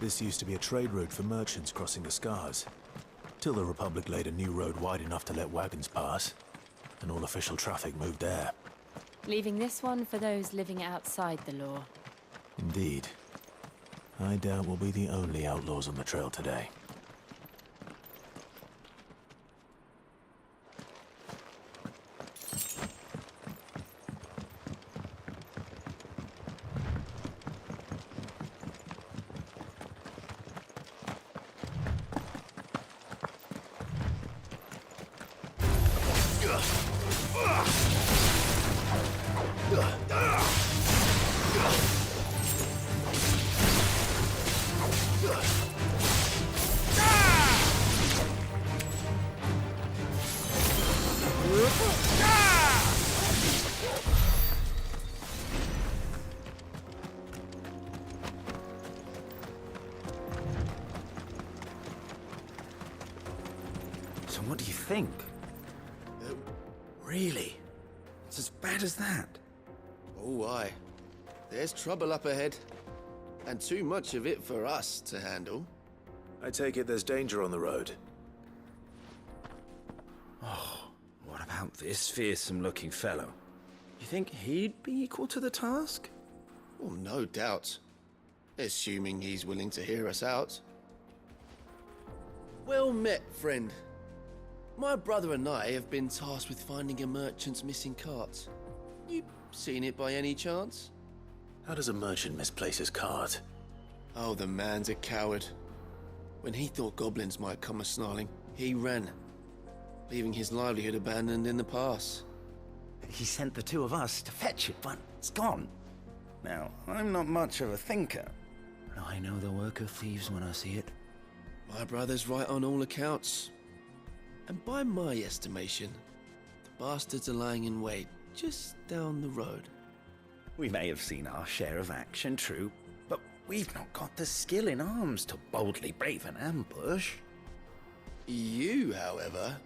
This used to be a trade route for merchants crossing the Scars, till the Republic laid a new road wide enough to let wagons pass, and all official traffic moved there. Leaving this one for those living outside the law. Indeed. I doubt we'll be the only outlaws on the trail today. So what do you think? Really? It's as bad as that? Oh, aye. There's trouble up ahead. And too much of it for us to handle. I take it there's danger on the road. Oh, what about this fearsome-looking fellow? You think he'd be equal to the task? Oh, no doubt. Assuming he's willing to hear us out. Well met, friend. My brother and I have been tasked with finding a merchant's missing cart. You seen it by any chance? How does a merchant misplace his cart? Oh, the man's a coward. When he thought goblins might come a-snarling, he ran, leaving his livelihood abandoned in the pass. He sent the two of us to fetch it, but it's gone. Now, I'm not much of a thinker, but I know the work of thieves when I see it. My brother's right on all accounts. And by my estimation, the bastards are lying in wait just down the road. We may have seen our share of action, true, but we've not got the skill in arms to boldly brave an ambush. You, however,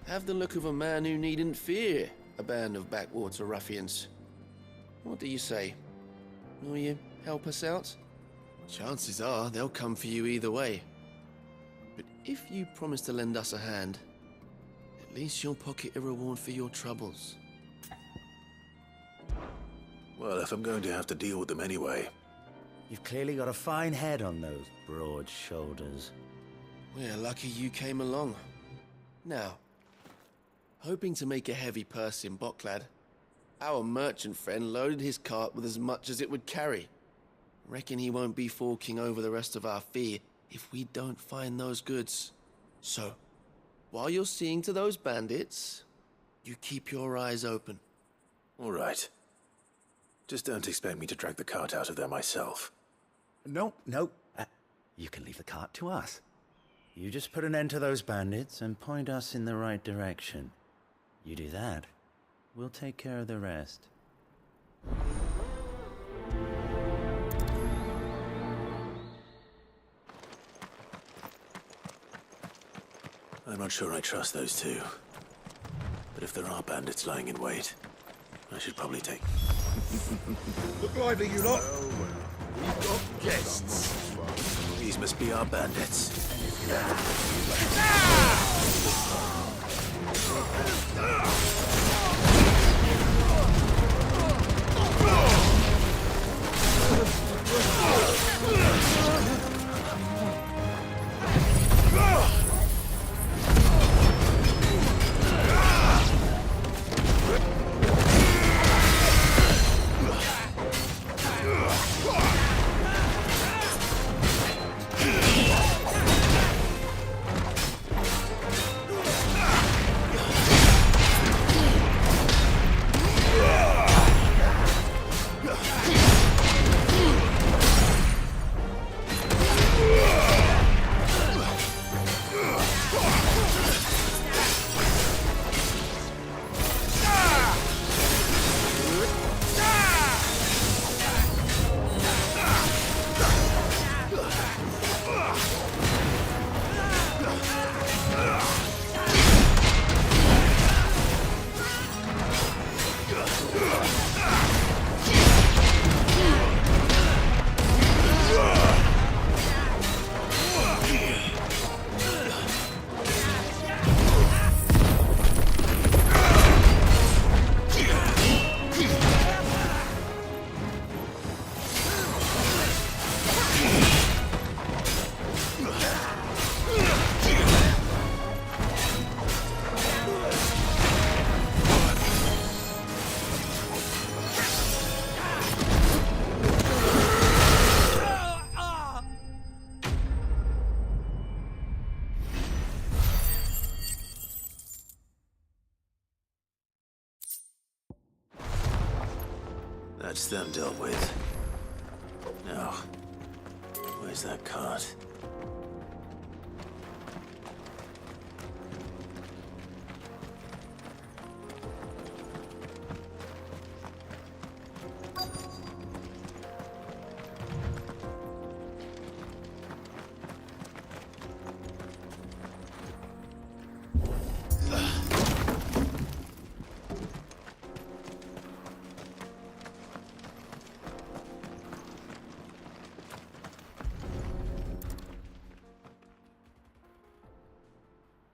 have the look of a man who needn't fear a band of backwater ruffians. What do you say? Will you help us out? Chances are they'll come for you either way. But if you promise to lend us a hand, at least you'll pocket a reward for your troubles. Well, if I'm going to have to deal with them anyway. You've clearly got a fine head on those broad shoulders. We're lucky you came along. Now, hoping to make a heavy purse in Boklad, our merchant friend loaded his cart with as much as it would carry. Reckon he won't be forking over the rest of our fee if we don't find those goods. So, while you're seeing to those bandits, you keep your eyes open. All right. Just don't expect me to drag the cart out of there myself. No. You can leave the cart to us. You just put an end to those bandits and point us in the right direction. You do that, we'll take care of the rest. I'm not sure I trust those two. But if there are bandits lying in wait, I should probably take... Look lively, you lot! We've got guests. These must be our bandits. That's them dealt with. Now, where's that cart?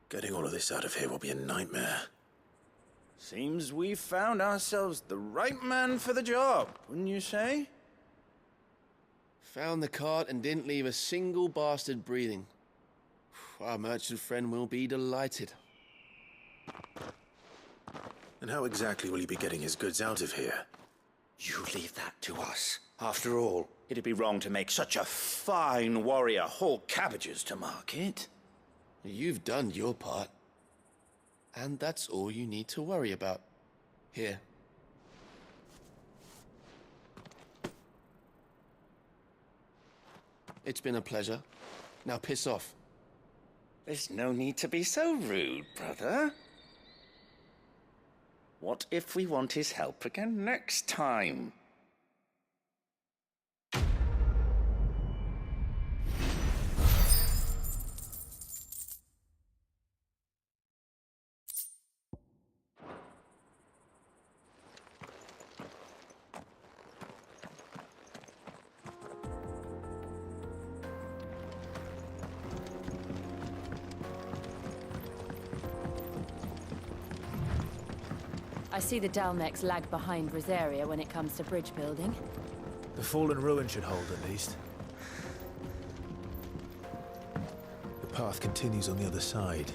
Getting all of this out of here will be a nightmare. Seems we've found ourselves the right man for the job, wouldn't you say? Found the cart and didn't leave a single bastard breathing. Our merchant friend will be delighted. And how exactly will he be getting his goods out of here? You leave that to us. After all, it'd be wrong to make such a fine warrior haul cabbages to market. You've done your part. And that's all you need to worry about. Here. It's been a pleasure. Now piss off. There's no need to be so rude, brother. What if we want his help again next time? I see the Dalmex lag behind Rosaria when it comes to bridge building. The fallen ruin should hold, at least. The path continues on the other side.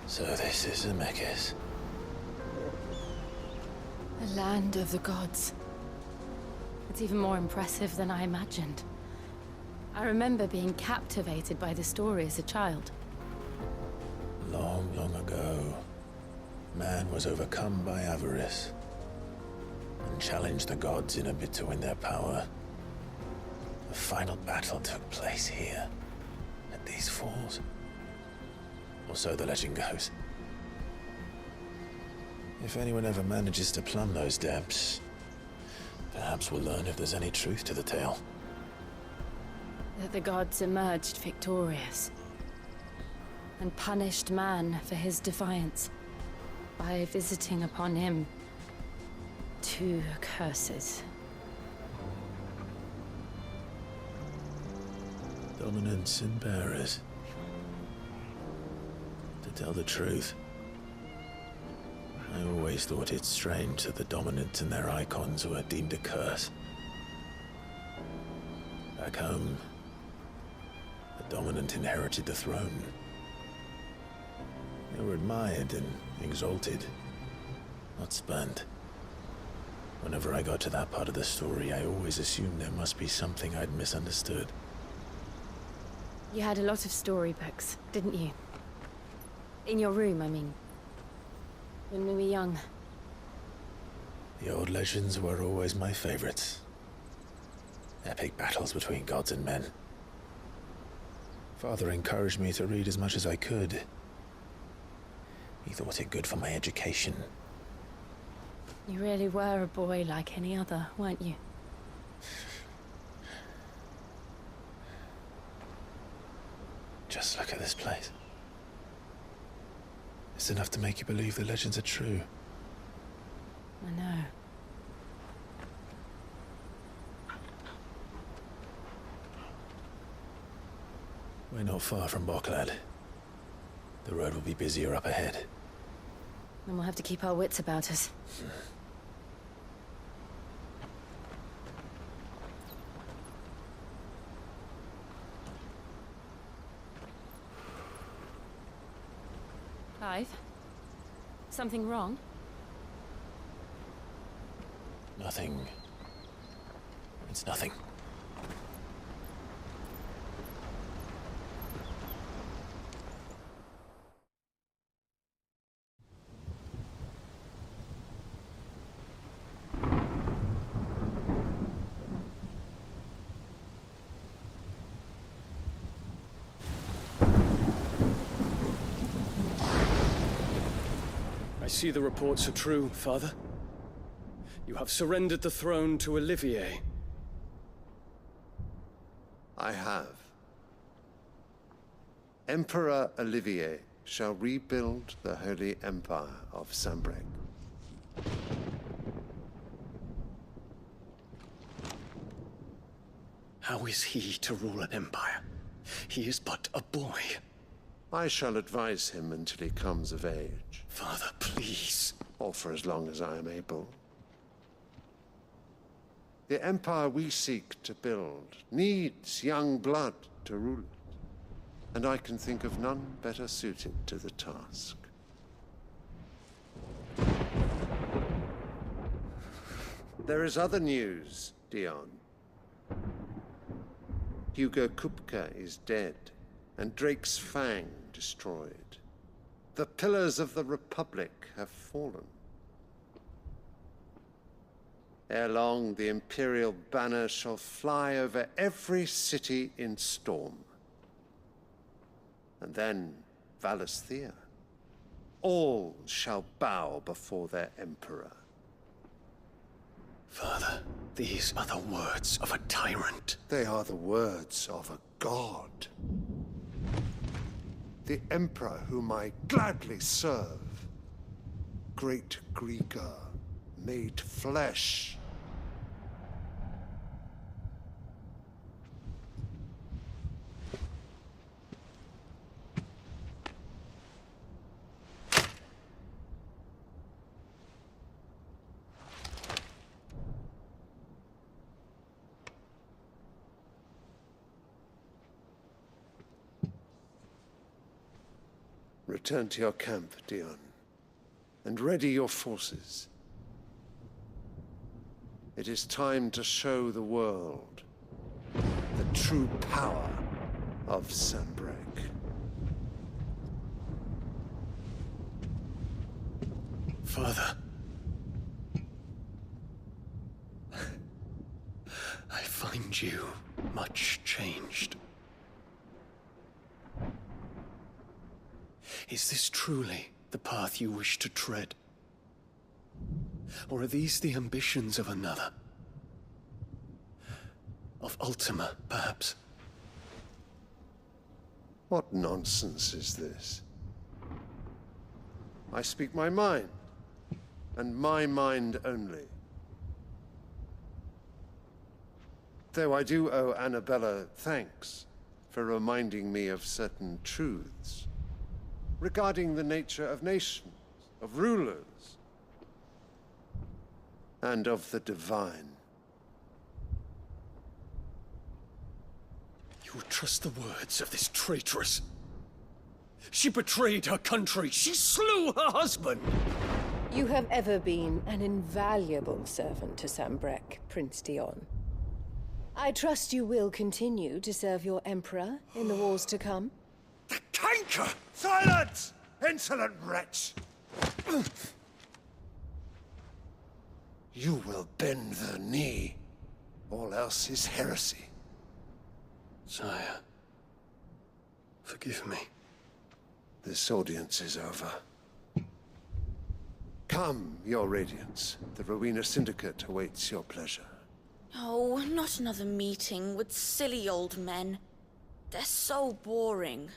So this is Zemeckis. The land of the gods. It's even more impressive than I imagined. I remember being captivated by the story as a child. Long, long ago, man was overcome by avarice and challenged the gods in a bid to win their power. The final battle took place here, at these falls. Or so the legend goes. If anyone ever manages to plumb those depths, perhaps we'll learn if there's any truth to the tale. That the gods emerged victorious and punished man for his defiance by visiting upon him 2 curses. Dominance and bearers. To tell the truth, I always thought it strange that the dominant and their icons were deemed a curse. Back home, the dominant inherited the throne. They were admired and exalted, not spurned. Whenever I got to that part of the story, I always assumed there must be something I'd misunderstood. You had a lot of storybooks, didn't you? In your room, I mean. When we were young. The old legends were always my favorites. Epic battles between gods and men. Father encouraged me to read as much as I could. He thought it good for my education. You really were a boy like any other, weren't you? Just look at this place. It's enough to make you believe the legends are true. I know. We're not far from Boklad. The road will be busier up ahead. And we'll have to keep our wits about us. Clive? Something wrong? Nothing. It's nothing. I see the reports are true, Father. You have surrendered the throne to Olivier. I have. Emperor Olivier shall rebuild the Holy Empire of Sanbreque. How is he to rule an empire? He is but a boy. I shall advise him until he comes of age, Father, please. or for as long as I am able. The empire we seek to build needs young blood to rule it, and I can think of none better suited to the task. There is other news, Dion. Hugo Kupka is dead, and Drake's Fang destroyed. The pillars of the Republic have fallen. Ere long, the Imperial banner shall fly over every city in Storm. And then Valisthea. All shall bow before their Emperor. Father, these are the words of a tyrant. They are the words of a god. The Emperor whom I gladly serve. Great Greeker, made flesh. Return to your camp, Dion, and ready your forces. It is time to show the world the true power of Sanbreque. Father. I find you much changed. Is this truly the path you wish to tread? Or are these the ambitions of another? Of Ultima, perhaps? What nonsense is this? I speak my mind, and my mind only. Though I do owe Annabella thanks for reminding me of certain truths regarding the nature of nations, of rulers, and of the divine. You would trust the words of this traitress? She betrayed her country. She slew her husband. You have ever been an invaluable servant to Sambrek, Prince Dion. I trust you will continue to serve your Emperor in the wars to come. The canker! Silence! Insolent wretch! You will bend the knee. All else is heresy. Sire, forgive me. This audience is over. Come, your Radiance. The Rowena Syndicate awaits your pleasure. Oh, not another meeting with silly old men. They're so boring.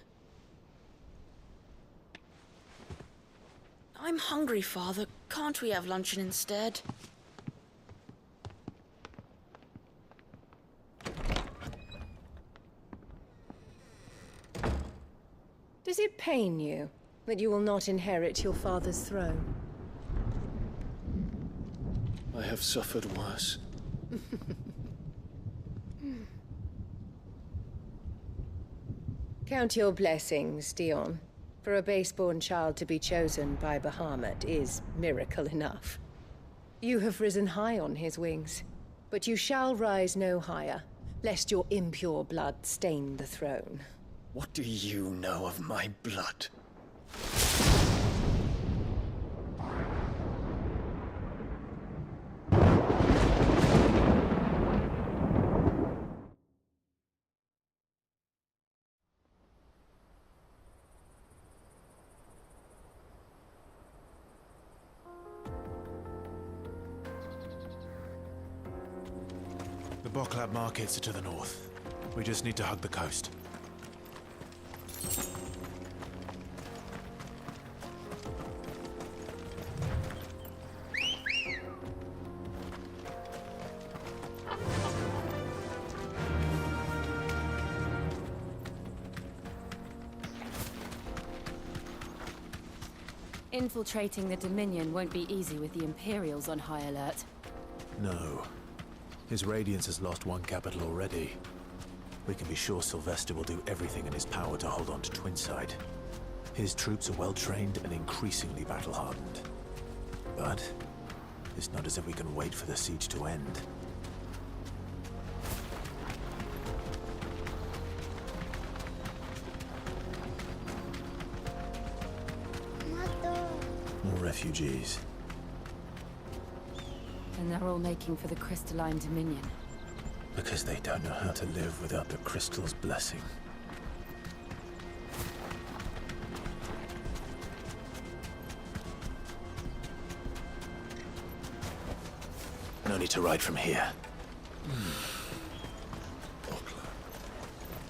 I'm hungry, Father. Can't we have luncheon instead? Does it pain you that you will not inherit your father's throne? I have suffered worse. Count your blessings, Dion. For a base-born child to be chosen by Bahamut is miracle enough. You have risen high on his wings, but you shall rise no higher, lest your impure blood stain the throne. What do you know of my blood? The Boklab markets are to the north. We just need to hug the coast. Infiltrating the Dominion won't be easy with the Imperials on high alert. No. His Radiance has lost one capital already. We can be sure Sylvester will do everything in his power to hold on to Twinside. His troops are well-trained and increasingly battle-hardened. But it's not as if we can wait for the siege to end. More refugees. And they're all making for the Crystalline Dominion. Because they don't know how to live without the Crystal's blessing. No need to ride from here.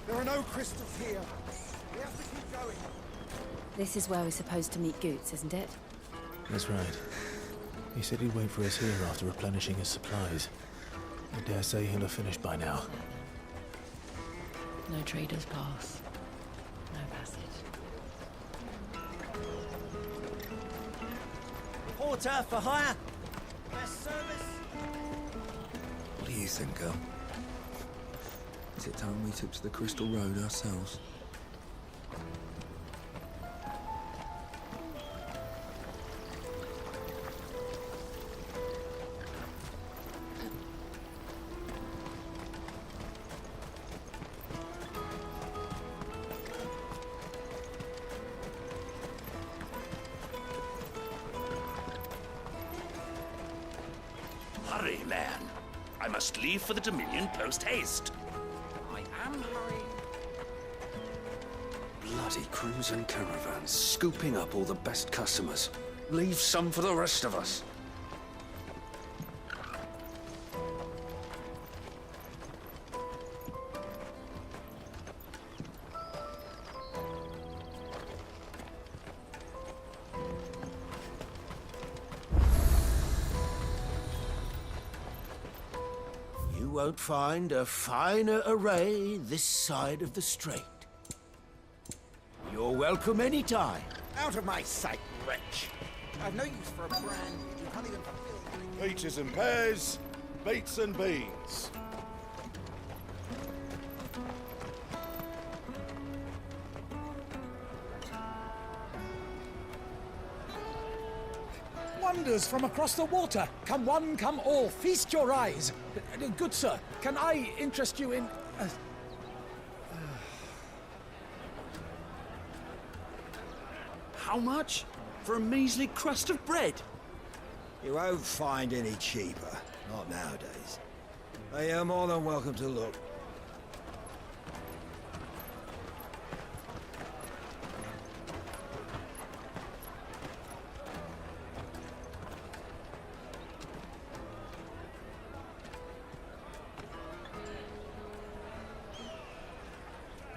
There are no crystals here. We have to keep going. This is where we're supposed to meet Goots, isn't it? That's right. He said he'd wait for us here after replenishing his supplies. I dare say he'll have finished by now. No traders pass. No passage. Porter for hire. Best service. What do you think, girl? Is it time we took to the Crystal Road ourselves? Hurry, man. I must leave for the Dominion post-haste. I am hurrying. Bloody crimson caravans, scooping up all the best customers. Leave some for the rest of us. You won't find a finer array this side of the strait. You're welcome anytime. Out of my sight, wretch. I've no use for a brand you can't even fulfill. Peaches and pears, beets and beans. Wonders from across the water. Come one, come all, feast your eyes. Good sir, can I interest you in... How much? For a measly crust of bread? You won't find any cheaper. Not nowadays. But you're more than welcome to look.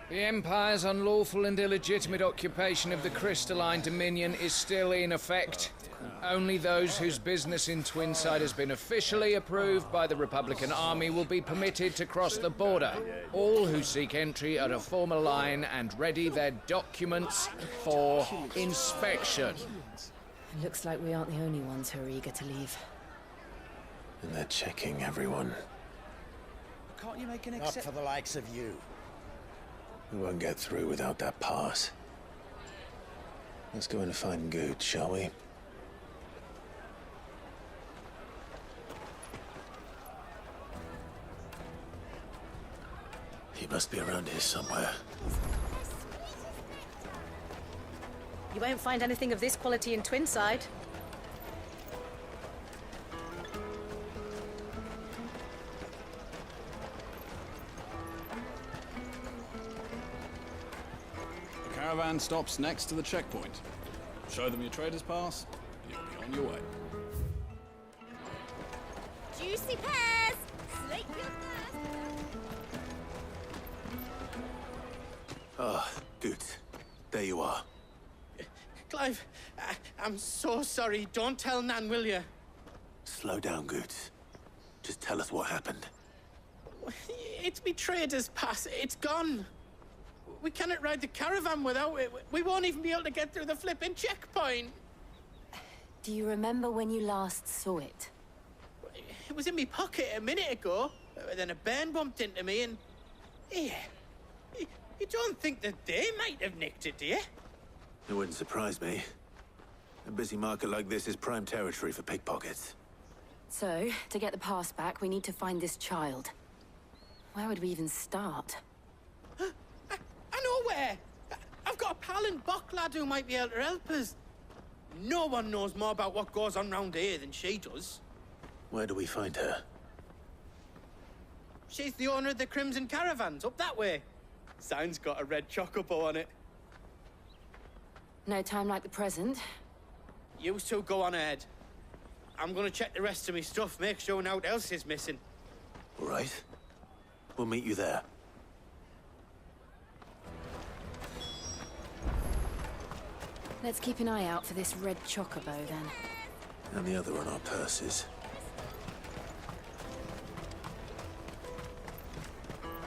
The Empire's unlawful and illegitimate occupation of the crystalline dominion is still in effect. Only those whose business in Twinside has been officially approved by the Republican Army will be permitted to cross the border. All who seek entry are to form a line and ready their documents for inspection. It looks like we aren't the only ones who are eager to leave. And they're checking everyone. Can't you make an Not for the likes of you. We won't get through without that pass. Let's go in and find Good, shall we? He must be around here somewhere. You won't find anything of this quality in Twinside. The caravan stops next to the checkpoint. Show them your trader's pass, and you'll be on your way. Juicy pears! Slake your thirst! Ah, Good. There you are. Clive, I'm so sorry. Don't tell Nan, will you? Slow down, Good. Just tell us what happened. It's me trader's pass. It's gone. We cannot ride the caravan without it. We won't even be able to get through the flipping checkpoint. Do you remember when you last saw it? It was in my pocket a minute ago. Then a bairn bumped into me and... Yeah. You don't think that they might have nicked it, do you? It wouldn't surprise me. A busy market like this is prime territory for pickpockets. So, to get the pass back, we need to find this child. Where would we even start? I know where! I've got a pal in Bocklad who might be able to help us. No one knows more about what goes on round here than she does. Where do we find her? She's the owner of the Crimson Caravans, up that way. Sign's got a red chocobo on it. No time like the present. You two go on ahead. I'm gonna check the rest of my stuff, make sure naught else is missing. All right. We'll meet you there. Let's keep an eye out for this red chocobo, then. And the other on our purses.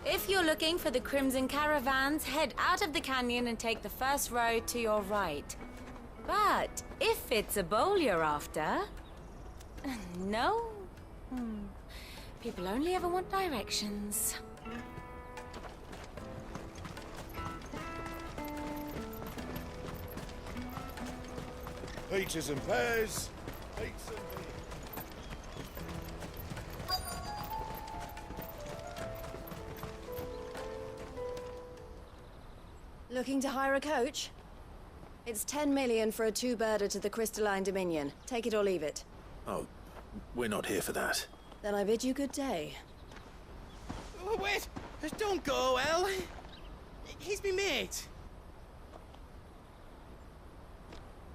If you're looking for the Crimson Caravans, head out of the canyon and take the first road to your right. But if it's a bowl you're after... No? People only ever want directions. Peaches and pears, beets and beans. Looking to hire a coach? It's 10 million for a two-birder to the Crystalline Dominion. Take it or leave it. Oh, we're not here for that. Then I bid you good day. Oh, wait! Don't go, El. He's me mate.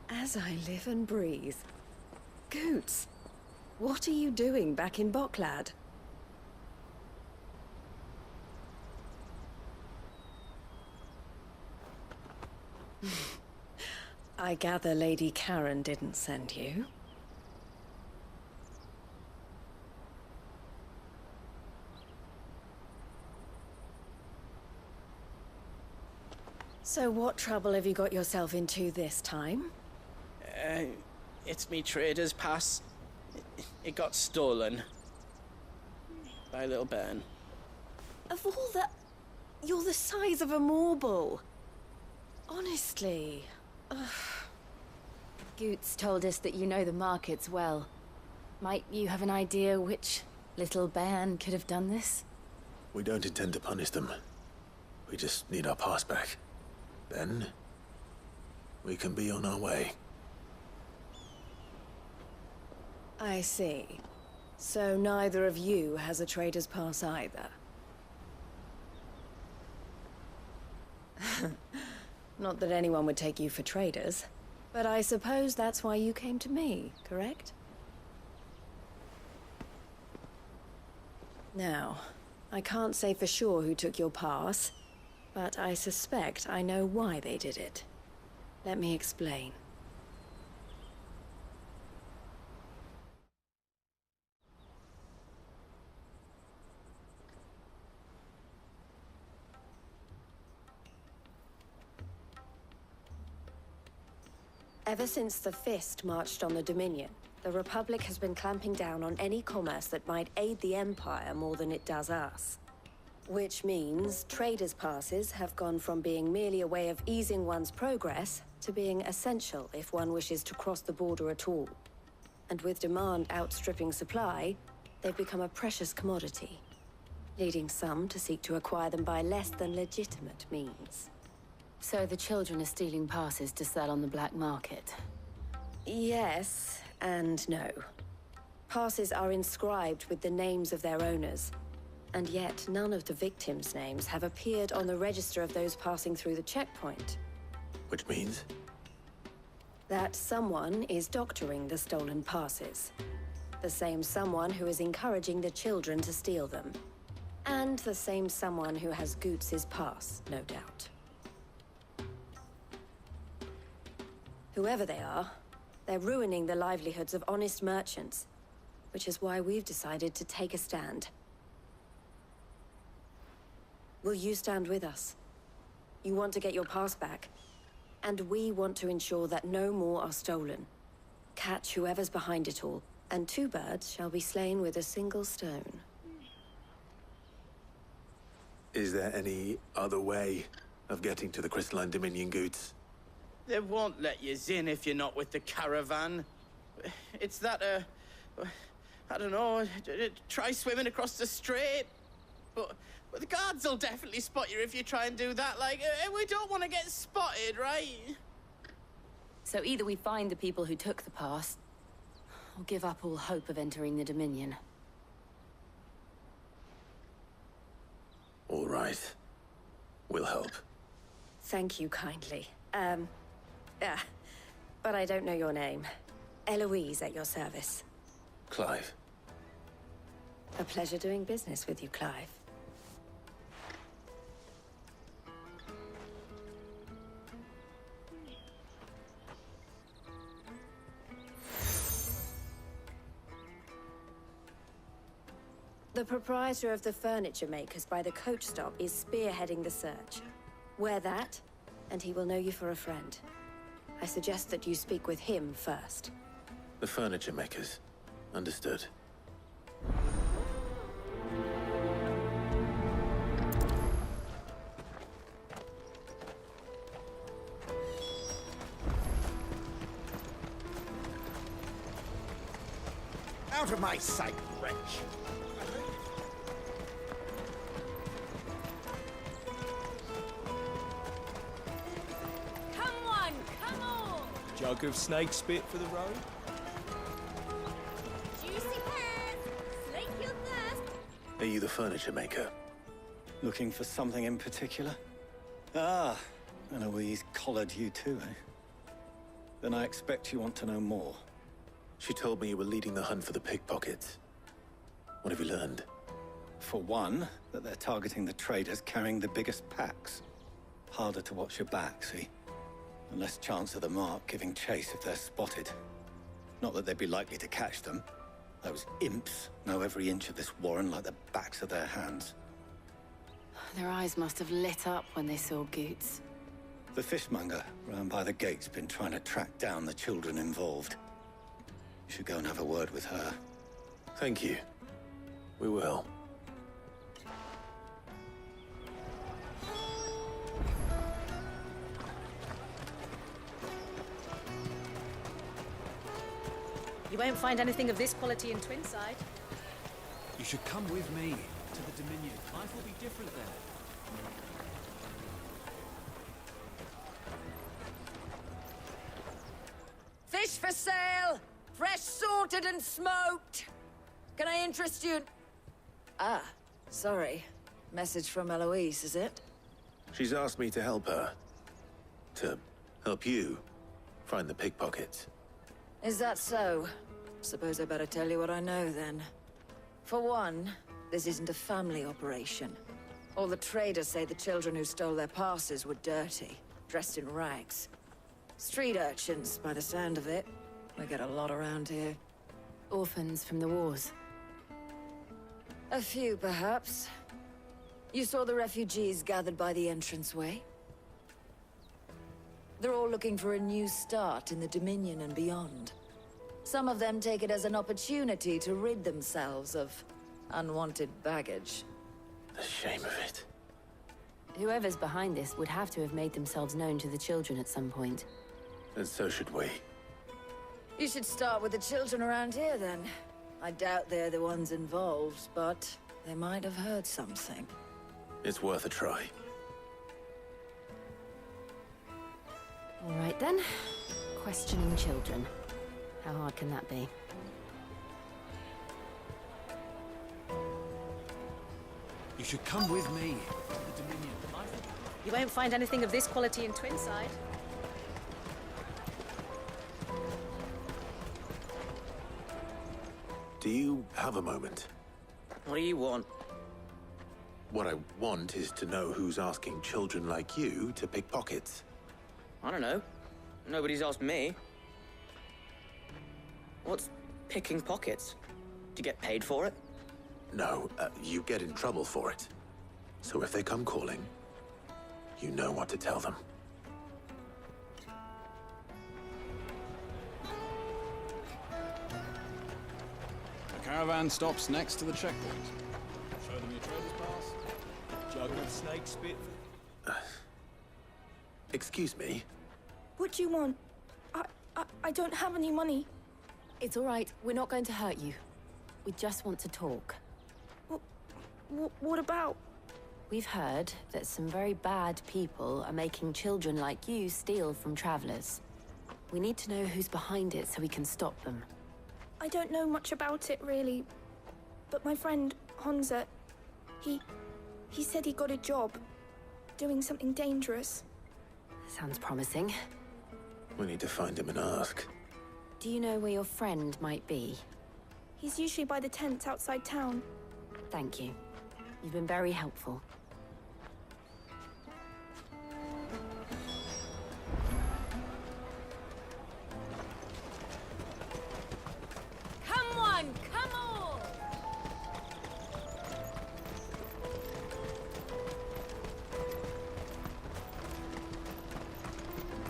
As I live and breathe. Goots, what are you doing back in Bocklad? I gather Lady Karen didn't send you. So what trouble have you got yourself into this time? It's me trader's pass. It got stolen. By little Ben. Of all the... You're the size of a marble. Honestly. Ugh. Goots told us that you know the markets well. Might you have an idea which little bairn could have done this? We don't intend to punish them. We just need our pass back. Then, we can be on our way. I see. So neither of you has a trader's pass either. Not that anyone would take you for traders, but I suppose that's why you came to me, correct? Now, I can't say for sure who took your pass, but I suspect I know why they did it. Let me explain. Ever since the Fist marched on the Dominion, the Republic has been clamping down on any commerce that might aid the Empire more than it does us. Which means traders' passes have gone from being merely a way of easing one's progress to being essential if one wishes to cross the border at all. And with demand outstripping supply, they've become a precious commodity, leading some to seek to acquire them by less than legitimate means. So the children are stealing passes to sell on the black market? Yes, and no. Passes are inscribed with the names of their owners, and yet none of the victims' names have appeared on the register of those passing through the checkpoint. Which means? That someone is doctoring the stolen passes. The same someone who is encouraging the children to steal them. And the same someone who has Goots' pass, no doubt. Whoever they are, they're ruining the livelihoods of honest merchants, which is why we've decided to take a stand. Will you stand with us? You want to get your pass back, and we want to ensure that no more are stolen. Catch whoever's behind it all, and two birds shall be slain with a single stone. Is there any other way of getting to the Crystalline Dominion, Goots? They won't let you in if you're not with the caravan. It's that, I don't know, try swimming across the strait. But the guards will definitely spot you if you try and do that. Like, we don't want to get spotted, right? So either we find the people who took the pass, or give up all hope of entering the Dominion. All right. We'll help. Thank you kindly. But I don't know your name. Eloise at your service. Clive. A pleasure doing business with you, Clive. The proprietor of the furniture makers by the coach stop is spearheading the search. Wear that, and he will know you for a friend. I suggest that you speak with him first. The furniture makers. Understood. Out of my sight, wretch! Jug of snake spit for the road? Juicy pears! Slake your thirst! Are you the furniture maker? Looking for something in particular? Ah, Eloise collared you too, eh? Then I expect you want to know more. She told me you were leading the hunt for the pickpockets. What have you learned? For one, that they're targeting the traders carrying the biggest packs. Harder to watch your back, see? And less chance of the mark giving chase if they're spotted. Not that they'd be likely to catch them. Those imps know every inch of this warren like the backs of their hands. Their eyes must have lit up when they saw Goots. The fishmonger round by the gate's been trying to track down the children involved. You should go and have a word with her. Thank you. We will. You won't find anything of this quality in Twinside. You should come with me to the Dominion. Life will be different there. Fish for sale! Fresh sorted and smoked! Can I interest you in... Ah, sorry. Message from Eloise, is it? She's asked me to help her. To help you find the pickpockets. Is that so? Suppose I better tell you what I know, then. For one, this isn't a family operation. All the traders say the children who stole their passes were dirty, dressed in rags. Street urchins, by the sound of it. We get a lot around here. Orphans from the wars. A few, perhaps. You saw the refugees gathered by the entranceway? They're all looking for a new start in the Dominion and beyond. Some of them take it as an opportunity to rid themselves of unwanted baggage. The shame of it. Whoever's behind this would have to have made themselves known to the children at some point. And so should we. You should start with the children around here, then. I doubt they're the ones involved, but they might have heard something. It's worth a try. All right, then. Questioning children. How hard can that be? You should come with me to the Dominion. You won't find anything of this quality in Twinside. Do you have a moment? What do you want? What I want is to know who's asking children like you to pick pockets. I don't know. Nobody's asked me. What's picking pockets? Do you get paid for it? No, you get in trouble for it. So if they come calling, you know what to tell them. The caravan stops next to the checkpoint. Show them your trader's pass. Jug of snake spit. Excuse me? What do you want? I don't have any money. It's all right. We're not going to hurt you. We just want to talk. What about? We've heard that some very bad people are making children like you steal from travelers. We need to know who's behind it so we can stop them. I don't know much about it, really. But my friend, Honza, he said he got a job doing something dangerous. Sounds promising. We need to find him and ask. Do you know where your friend might be? He's usually by the tents outside town. Thank you. You've been very helpful. Come on, come on!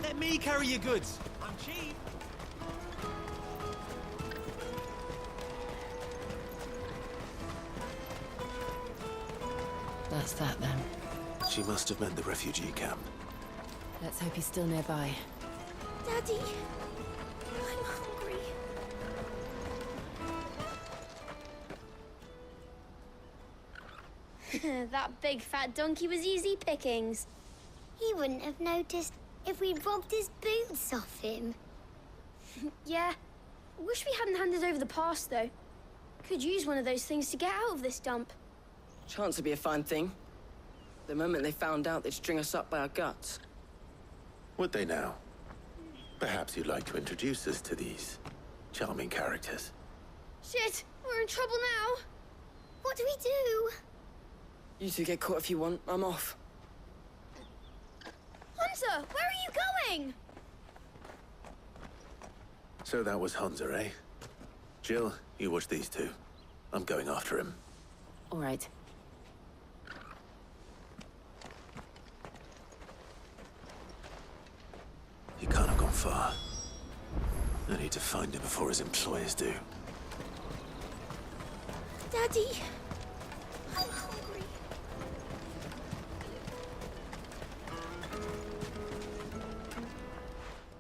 Let me carry your goods. I'm cheap. That's that, then. She must have meant the refugee camp. Let's hope he's still nearby. Daddy, I'm hungry. That big fat donkey was easy pickings. He wouldn't have noticed if we'd robbed his boots off him. Yeah. Wish we hadn't handed over the pass, though. Could use one of those things to get out of this dump. Chance would be a fine thing. The moment they found out, they'd string us up by our guts. Would they now? Perhaps you'd like to introduce us to these charming characters. Shit, we're in trouble now. What do we do? You two get caught if you want. I'm off. Hunter, where are you going? So that was Hunter, eh? Jill, you watch these two. I'm going after him. All right. He can't have gone far. I need to find him before his employers do. Daddy! I'm hungry.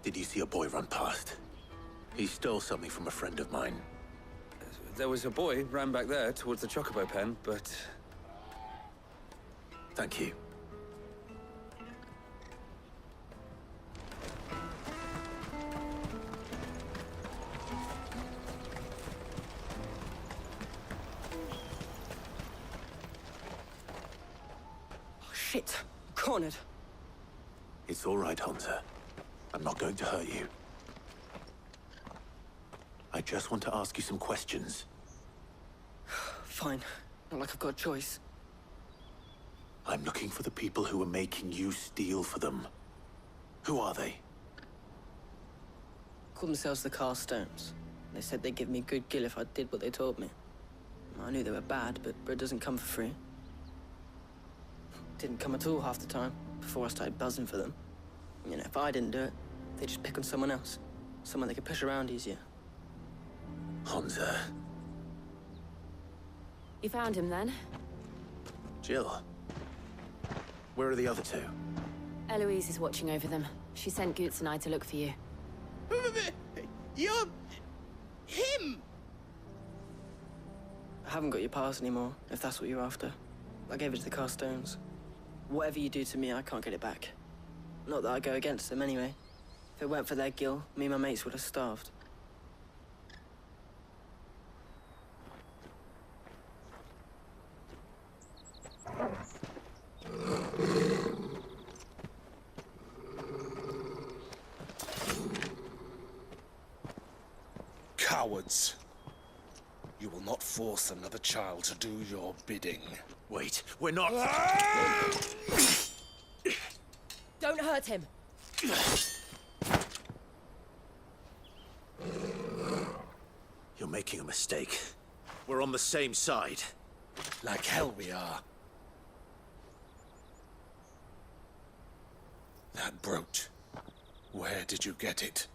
Did you see a boy run past? He stole something from a friend of mine. There was a boy ran back there towards the chocobo pen, but... Thank you. Shit. Cornered. It's all right, Hunter. I'm not going to hurt you. I just want to ask you some questions. Fine. Not like I've got a choice. I'm looking for the people who are making you steal for them. Who are they? Called themselves the Carstones. They said they'd give me good gill if I did what they told me. I knew they were bad, but bread doesn't come for free. Didn't come at all half the time, before I started buzzing for them. You know, if I didn't do it, they'd just pick on someone else. Someone they could push around easier. Hunter. You found him then? Jill. Where are the other two? Eloise is watching over them. She sent Goots and I to look for you. You're... him! I haven't got your pass anymore, if that's what you're after. I gave it to the Carstones. Whatever you do to me, I can't get it back. Not that I go against them anyway. If it weren't for their gill, me and my mates would have starved. Cowards. You will not force another child to do your bidding. Wait, we're not... Don't hurt him. You're making a mistake. We're on the same side. Like hell we are. That brooch. Where did you get it?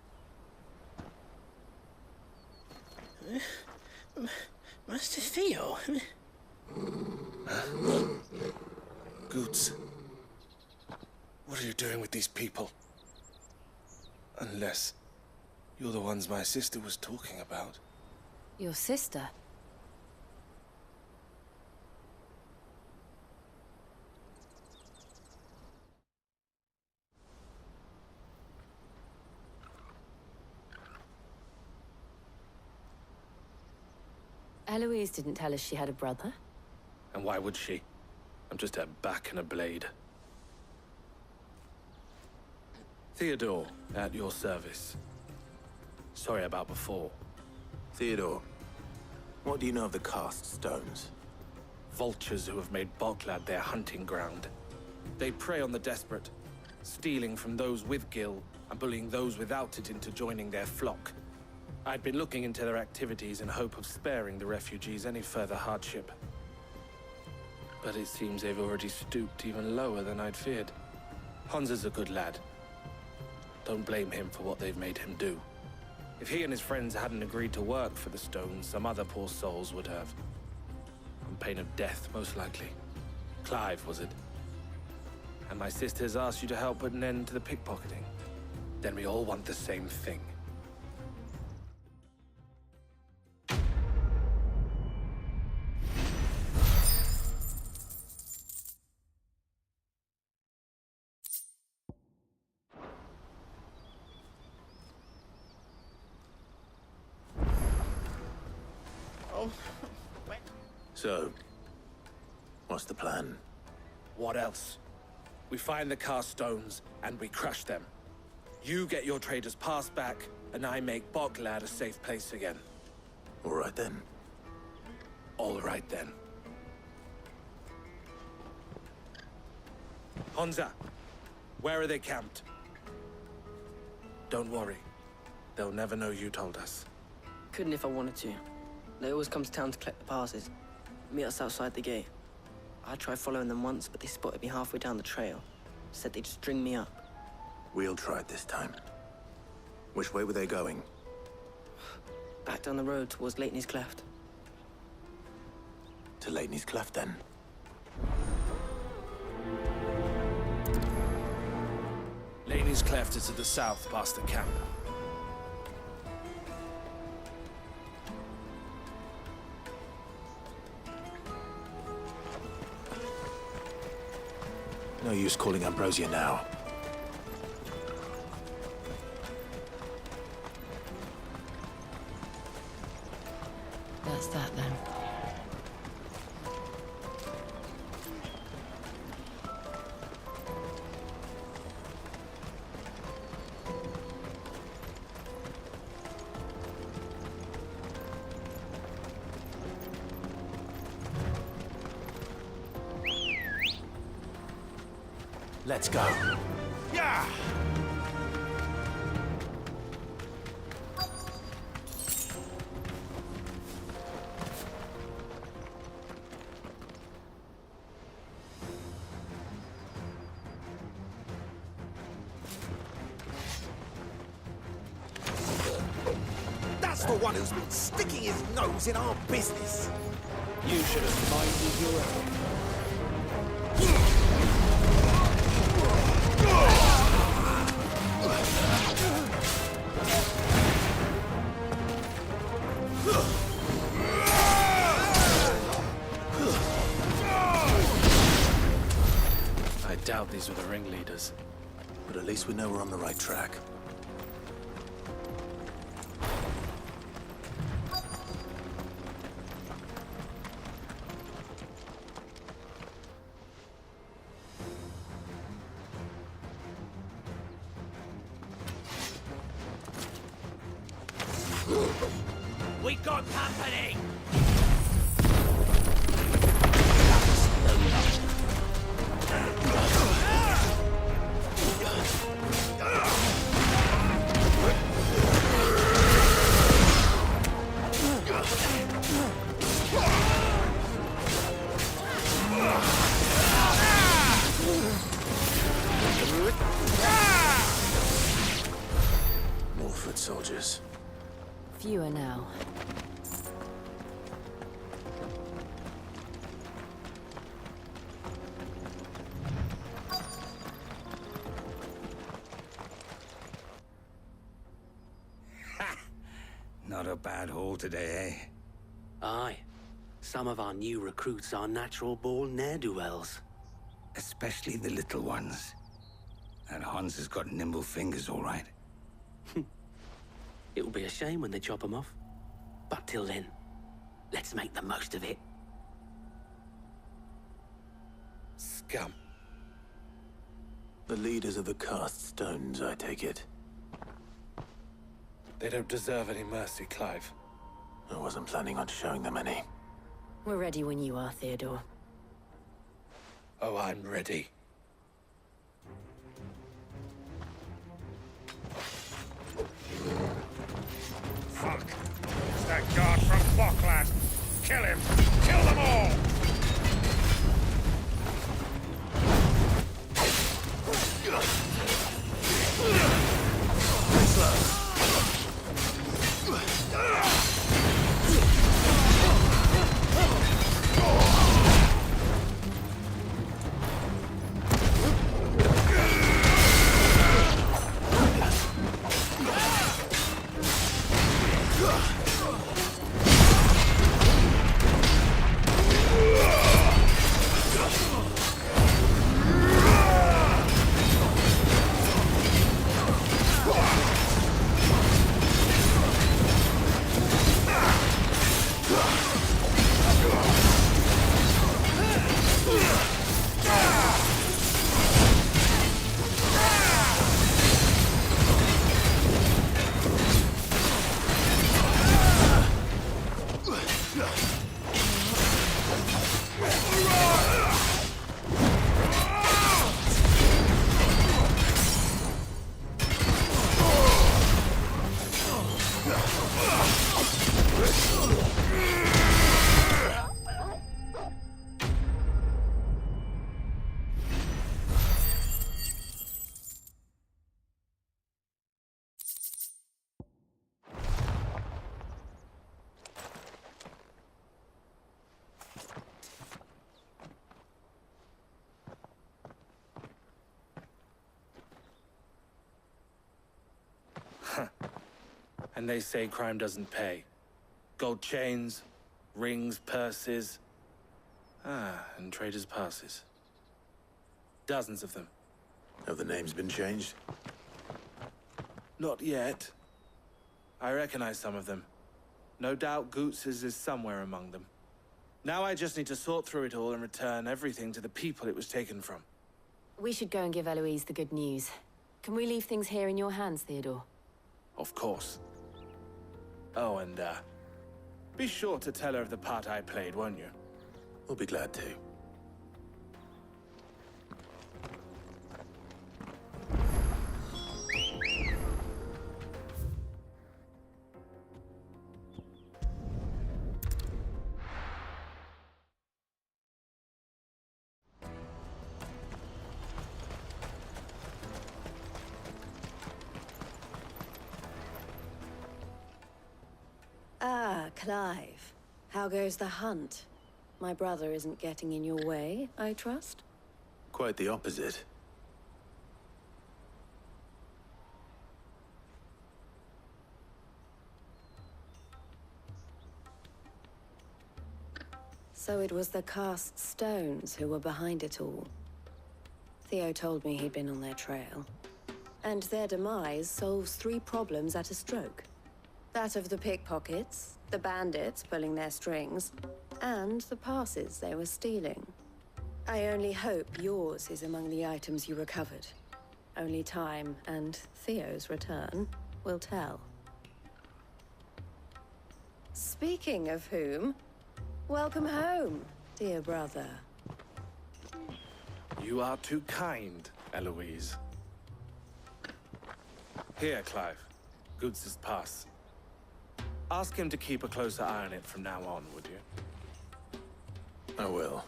Master Theo? Goots. What are you doing with these people? Unless you're the ones my sister was talking about. Your sister? Eloise didn't tell us she had a brother. And why would she? I'm just her back and a blade. Theodore, at your service. Sorry about before. Theodore, what do you know of the cast stones? Vultures who have made Boklad their hunting ground. They prey on the desperate, stealing from those with gill and bullying those without it into joining their flock. I'd been looking into their activities in hope of sparing the refugees any further hardship. But it seems they've already stooped even lower than I'd feared. Hansa's a good lad. Don't blame him for what they've made him do. If he and his friends hadn't agreed to work for the stones, some other poor souls would have. On pain of death, most likely. Clive, was it? And my sisters asked you to help put an end to the pickpocketing. Then we all want the same thing. So, what's the plan? What else? We find the cast stones and we crush them. You get your trader's pass back, and I make Boklad a safe place again. All right then. All right then. Hansa, where are they camped? Don't worry. They'll never know you told us. Couldn't if I wanted to. They always come to town to collect the passes. Meet us outside the gate. I tried following them once, but they spotted me halfway down the trail. Said they'd string me up. We'll try it this time. Which way were they going? Back down the road towards Leitney's Cleft. To Leitney's Cleft, then. Laney's Cleft is to the south, past the camp. No use calling Ambrosia now. That's that, then. Let's go. Yeah! That's the one who's been sticking his nose in our business. You should have minded your own. I doubt these were the ringleaders. But at least we know we're on the right track. We got company! More foot soldiers. Fewer now. Not a bad haul today, eh? Aye. Some of our new recruits are natural-born ne'er-do-wells. Especially the little ones. And Hans has got nimble fingers, all right. It will be a shame when they chop them off. But till then, let's make the most of it. Scum. The leaders of the cast stones, I take it. They don't deserve any mercy, Clive. I wasn't planning on showing them any. We're ready when you are, Theodore. Oh, I'm ready. Fuck! It's that guard from Bocklad! Kill him! Kill them all! And they say crime doesn't pay. Gold chains, rings, purses. And traders' passes. Dozens of them. Have the names been changed? Not yet. I recognize some of them. No doubt Goots's is somewhere among them. Now I just need to sort through it all and return everything to the people it was taken from. We should go and give Eloise the good news. Can we leave things here in your hands, Theodore? Of course. Oh, and, be sure to tell her of the part I played, won't you? We'll be glad to. Clive. How goes the hunt? My brother isn't getting in your way, I trust? Quite the opposite. So it was the cast stones who were behind it all. Theo told me he'd been on their trail. And their demise solves 3 problems at a stroke. That of the pickpockets, the bandits pulling their strings, and the passes they were stealing. I only hope yours is among the items you recovered. Only time and Theo's return will tell. Speaking of whom, welcome home, dear brother. You are too kind, Eloise. Here, Clive. Goots's pass. Ask him to keep a closer eye on it from now on, would you? I will.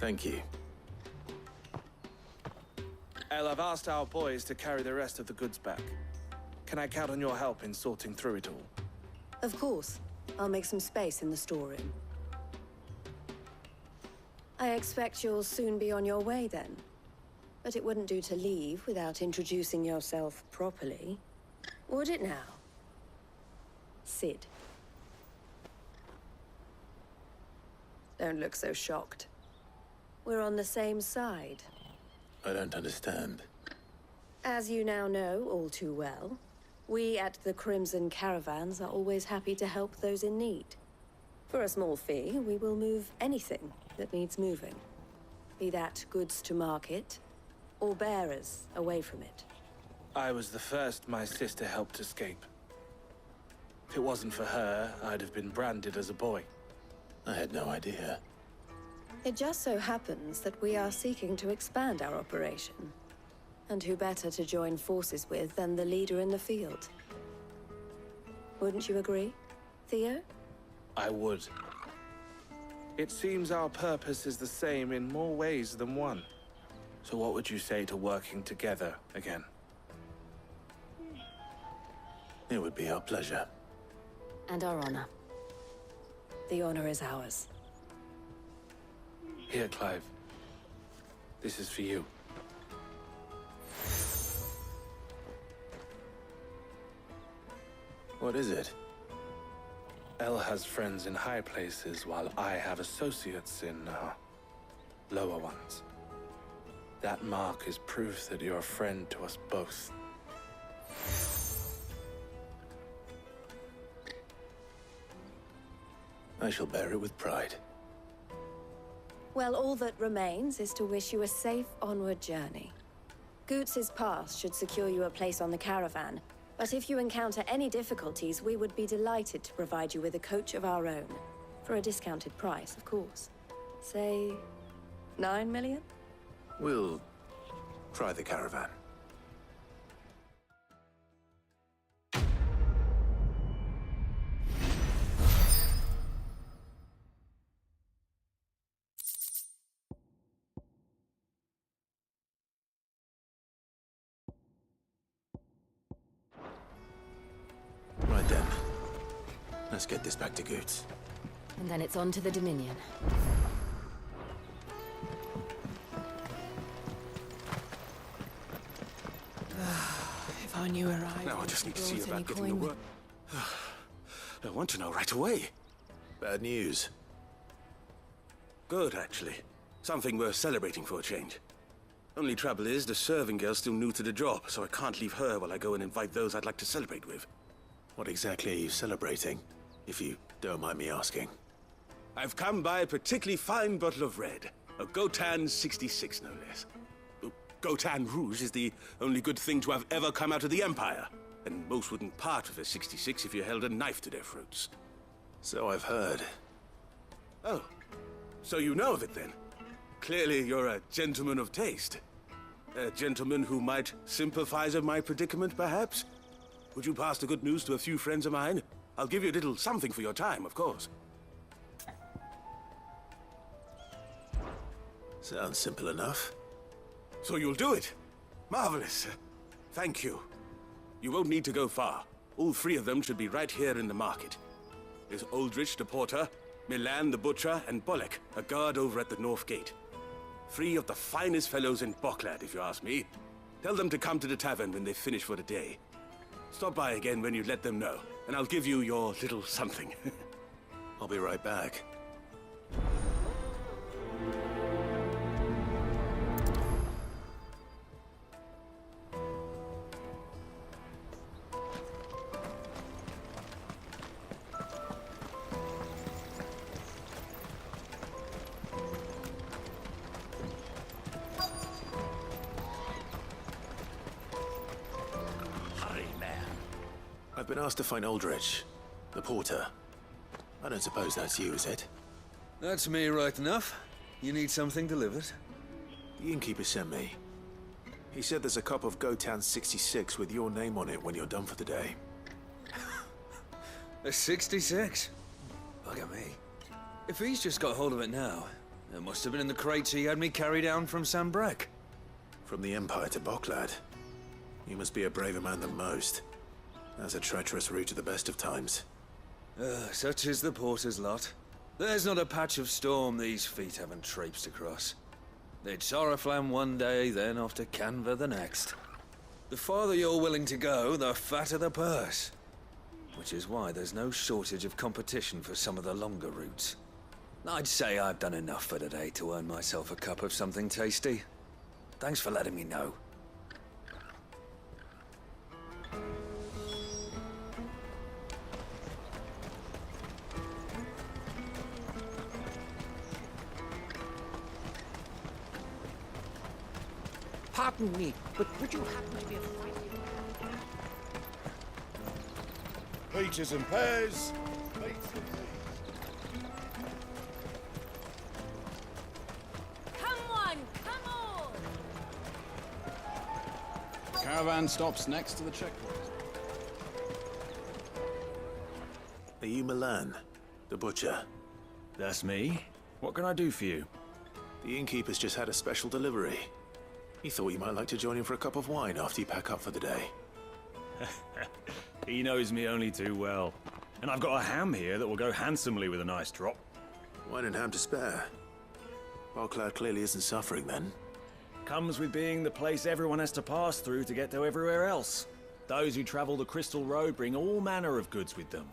Thank you. El, I've asked our boys to carry the rest of the goods back. Can I count on your help in sorting through it all? Of course. I'll make some space in the storeroom. I expect you'll soon be on your way then. But it wouldn't do to leave without introducing yourself properly. Would it now? Sid. Don't look so shocked. We're on the same side. I don't understand. As you now know all too well, we at the Crimson Caravans are always happy to help those in need. For a small fee, we will move anything that needs moving. Be that goods to market, or bearers away from it. I was the first my sister helped escape. If it wasn't for her, I'd have been branded as a boy. I had no idea. It just so happens that we are seeking to expand our operation. And who better to join forces with than the leader in the field? Wouldn't you agree, Theo? I would. It seems our purpose is the same in more ways than one. So what would you say to working together again? It would be our pleasure. And our honor. The honor is ours. Here, Clive. This is for you. What is it? El has friends in high places, while I have associates in, lower ones. That mark is proof that you're a friend to us both. I shall bear it with pride. Well, all that remains is to wish you a safe onward journey. Goots's pass should secure you a place on the caravan, but if you encounter any difficulties, we would be delighted to provide you with a coach of our own. For a discounted price, of course. Say, 9 million? We'll try the caravan. Right then. Let's get this back to Goots. And then it's on to the Dominion. If upon you arriving. Now I just need to see brought about any getting the coin? work. I want to know right away. Bad news. Good, actually. Something worth celebrating for a change. Only trouble is, the serving girl's still new to the job, so I can't leave her while I go and invite those I'd like to celebrate with. What exactly are you celebrating, if you don't mind me asking? I've come by a particularly fine bottle of red. A Gotan 66, no less. Gotan Rouge is the only good thing to have ever come out of the Empire. And most wouldn't part with a 66 if you held a knife to their throats. So I've heard. Oh, so you know of it then? Clearly you're a gentleman of taste. A gentleman who might sympathize with my predicament, perhaps? Would you pass the good news to a few friends of mine? I'll give you a little something for your time, of course. Sounds simple enough. So you'll do it? Marvelous. Thank you. You won't need to go far. All three of them should be right here in the market. There's Aldrich the porter, Milan the butcher, and Bolek, a guard over at the north gate. Three of the finest fellows in Boklad, if you ask me. Tell them to come to the tavern when they finish for the day. Stop by again when you let them know, and I'll give you your little something. I'll be right back. I've been asked to find Aldrich, the porter. I don't suppose that's you, is it? That's me right enough. You need something delivered? The innkeeper sent me. He said there's a cup of Gotan 66 with your name on it when you're done for the day. A 66? Bugger me. If he's just got hold of it now, it must have been in the crates he had me carry down from Sambrek. From the Empire to Boklad. You must be a braver man than most. That's a treacherous route at the best of times. Such is the porter's lot. There's not a patch of storm these feet haven't traipsed across. It's Oriflamme one day, then off to Canva the next. The farther you're willing to go, the fatter the purse. Which is why there's no shortage of competition for some of the longer routes. I'd say I've done enough for today to earn myself a cup of something tasty. Thanks for letting me know. Pardon me, but would you happen to be a Peaches and pears. Come on, come on! Caravan stops next to the checkpoint. Are you Milan, the butcher? That's me. What can I do for you? The innkeeper's just had a special delivery. He thought you might like to join him for a cup of wine after you pack up for the day. He knows me only too well. And I've got a ham here that will go handsomely with a nice drop. Wine and ham to spare. Boklad clearly isn't suffering then. Comes with being the place everyone has to pass through to get to everywhere else. Those who travel the Crystal Road bring all manner of goods with them.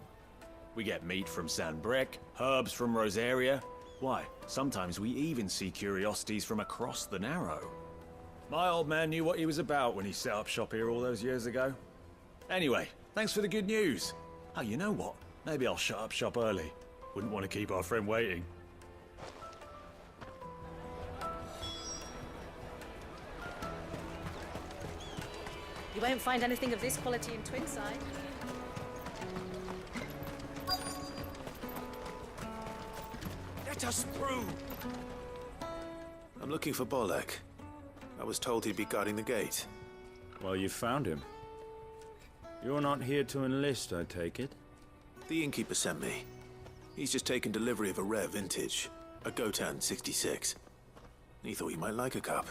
We get meat from Sanbrek, herbs from Rosaria. Why, sometimes we even see curiosities from across the Narrow. My old man knew what he was about when he set up shop here all those years ago. Anyway, thanks for the good news. Oh, you know what? Maybe I'll shut up shop early. Wouldn't want to keep our friend waiting. You won't find anything of this quality in Twinside. Let us through! I'm looking for Bolek. I was told he'd be guarding the gate. Well, you found him. You're not here to enlist, I take it? The innkeeper sent me. He's just taken delivery of a rare vintage, a Gotan 66. He thought you might like a cup.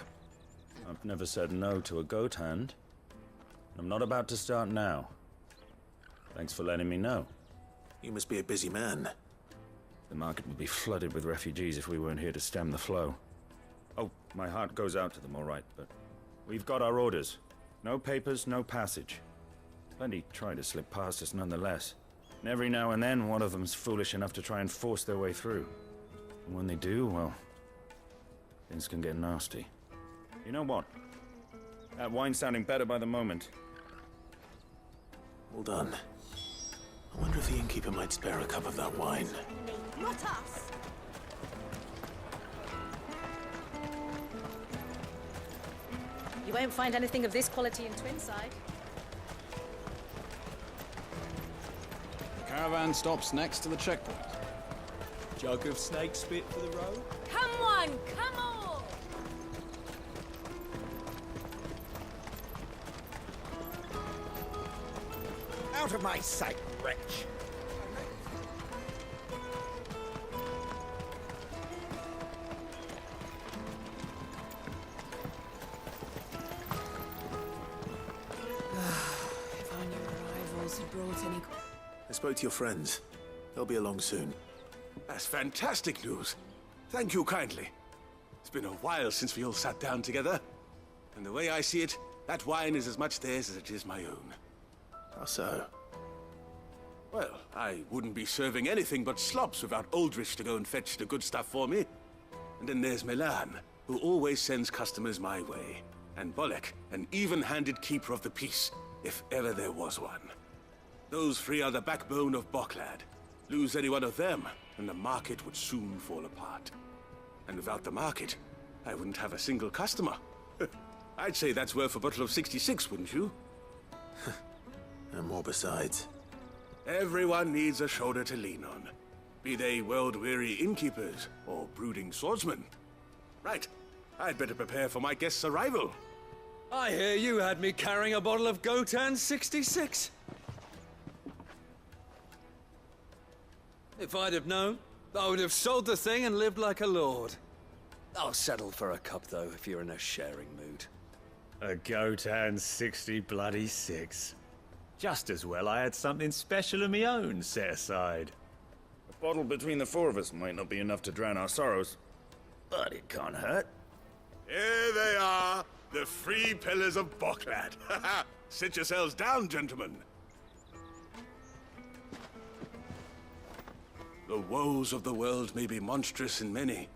I've never said no to a goat hand. I'm not about to start now. Thanks for letting me know. You must be a busy man. The market would be flooded with refugees if we weren't here to stem the flow. Oh, my heart goes out to them, all right, but we've got our orders. No papers, no passage. Plenty try to slip past us nonetheless. And every now and then, one of them's foolish enough to try and force their way through. And when they do, well, things can get nasty. You know what? That wine's sounding better by the moment. Well done. I wonder if the innkeeper might spare a cup of that wine. Not us! You won't find anything of this quality in Twinside. The caravan stops next to the checkpoint. Jug of snake spit for the road? Come on, come on! Out of my sight, wretch! If our new arrivals had brought any... I spoke to your friends. They'll be along soon. That's fantastic news. Thank you kindly. It's been a while since we all sat down together. And the way I see it, that wine is as much theirs as it is my own. How so? Well, I wouldn't be serving anything but slops without Aldrich to go and fetch the good stuff for me. And then there's Milan, who always sends customers my way. And Bolek, an even-handed keeper of the peace, if ever there was one. Those three are the backbone of Boklad. Lose any one of them, and the market would soon fall apart. And without the market, I wouldn't have a single customer. I'd say that's worth a bottle of 66, wouldn't you? And more besides. Everyone needs a shoulder to lean on. Be they world-weary innkeepers or brooding swordsmen. Right, I'd better prepare for my guest's arrival. I hear you had me carrying a bottle of Gotan 66. If I'd have known, I would have sold the thing and lived like a lord. I'll settle for a cup, though, if you're in a sharing mood. A Gotan 60 Just as well I had something special of my own set aside. A bottle between the four of us might not be enough to drown our sorrows, but it can't hurt. Here they are, the three pillars of Boklad. Sit yourselves down, gentlemen. The woes of the world may be monstrous in many,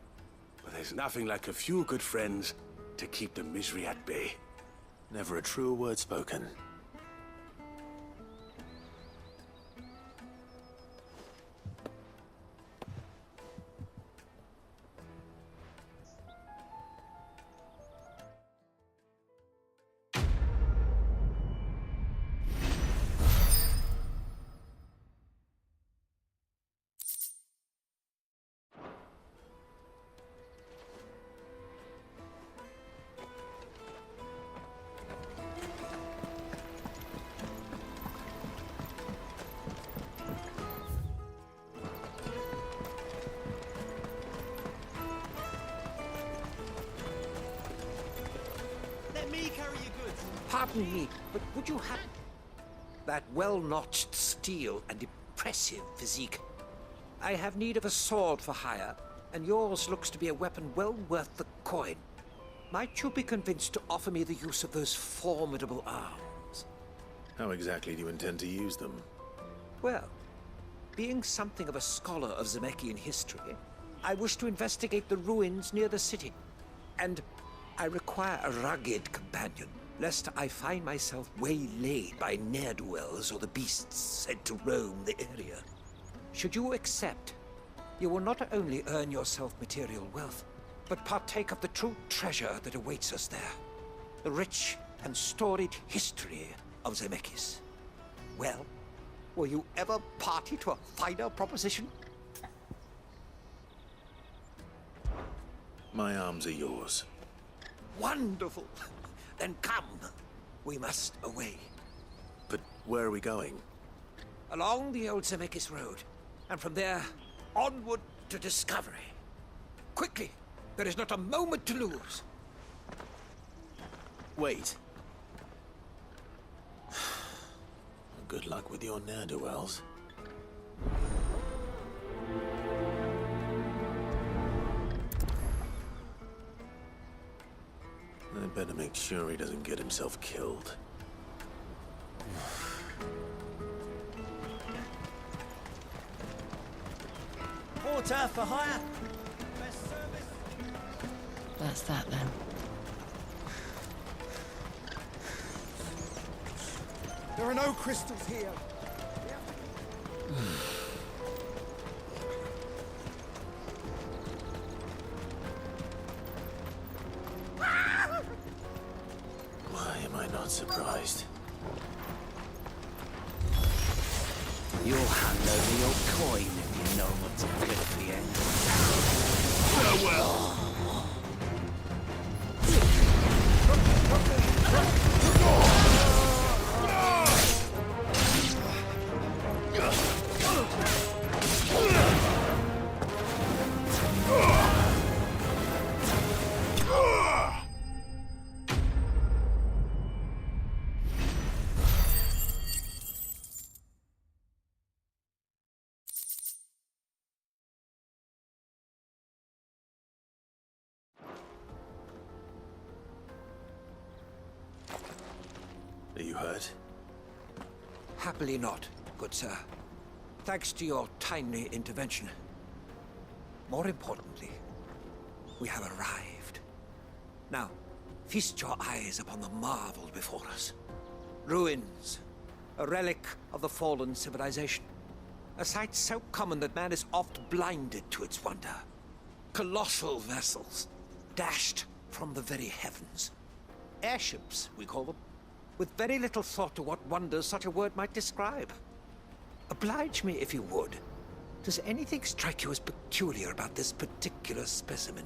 but there's nothing like a few good friends to keep the misery at bay. Never a truer word spoken. Pardon me, but would you have that well-notched steel and impressive physique? I have need of a sword for hire, and yours looks to be a weapon well worth the coin. Might you be convinced to offer me the use of those formidable arms? How exactly do you intend to use them? Well, being something of a scholar of Zemeckis history, I wish to investigate the ruins near the city. And I require a rugged companion, lest I find myself waylaid by ne'er-do-wells or the beasts said to roam the area. Should you accept, you will not only earn yourself material wealth, but partake of the true treasure that awaits us there. The rich and storied history of Zemeckis. Well, were you ever party to a finer proposition? My arms are yours. Wonderful! Then come. We must away. But where are we going? Along the old Zemeckis Road, and from there, onward to discovery. Quickly! There is not a moment to lose. Wait. Good luck with your ne'er-do-wells. I'd better make make sure he doesn't get himself killed. Porter for hire. That's that then. There are no crystals here. Why am I not surprised? You'll hand over your coin if you know what's good for the end. Farewell! Are you hurt? Happily not, good sir. Thanks to your timely intervention. More importantly, we have arrived. Now, feast your eyes upon the marvel before us. Ruins, a relic of the fallen civilization. A sight so common that man is oft blinded to its wonder. Colossal vessels, dashed from the very heavens. Airships, we call them, with very little thought to what wonders such a word might describe. Oblige me if you would. Does anything strike you as peculiar about this particular specimen?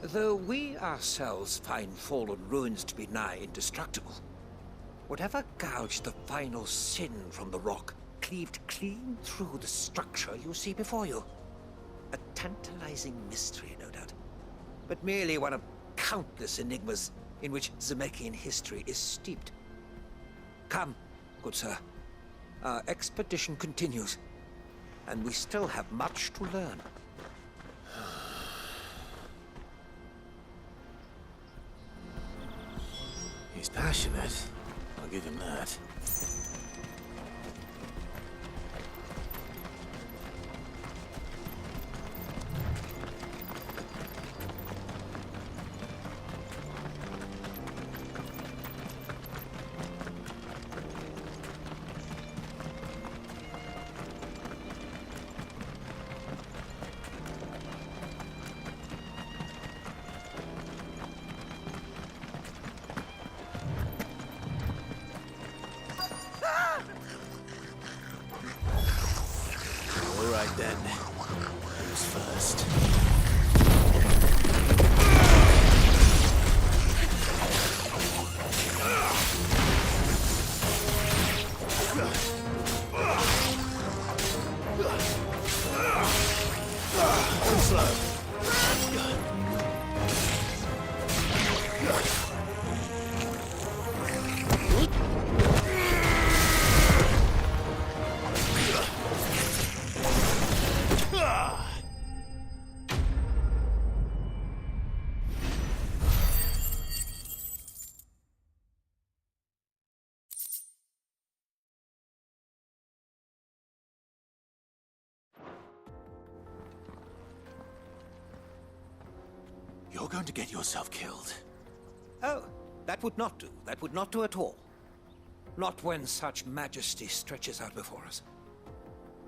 Though we ourselves find fallen ruins to be nigh indestructible, whatever gouged the final sin from the rock cleaved clean through the structure you see before you. A tantalizing mystery, no doubt, but merely one of countless enigmas in which Zemeckien history is steeped. Come, good sir. Our expedition continues, and we still have much to learn. He's passionate. I'll give him that. All right then. Who's first? You're going to get yourself killed. Oh, that would not do. That would not do at all. Not when such majesty stretches out before us.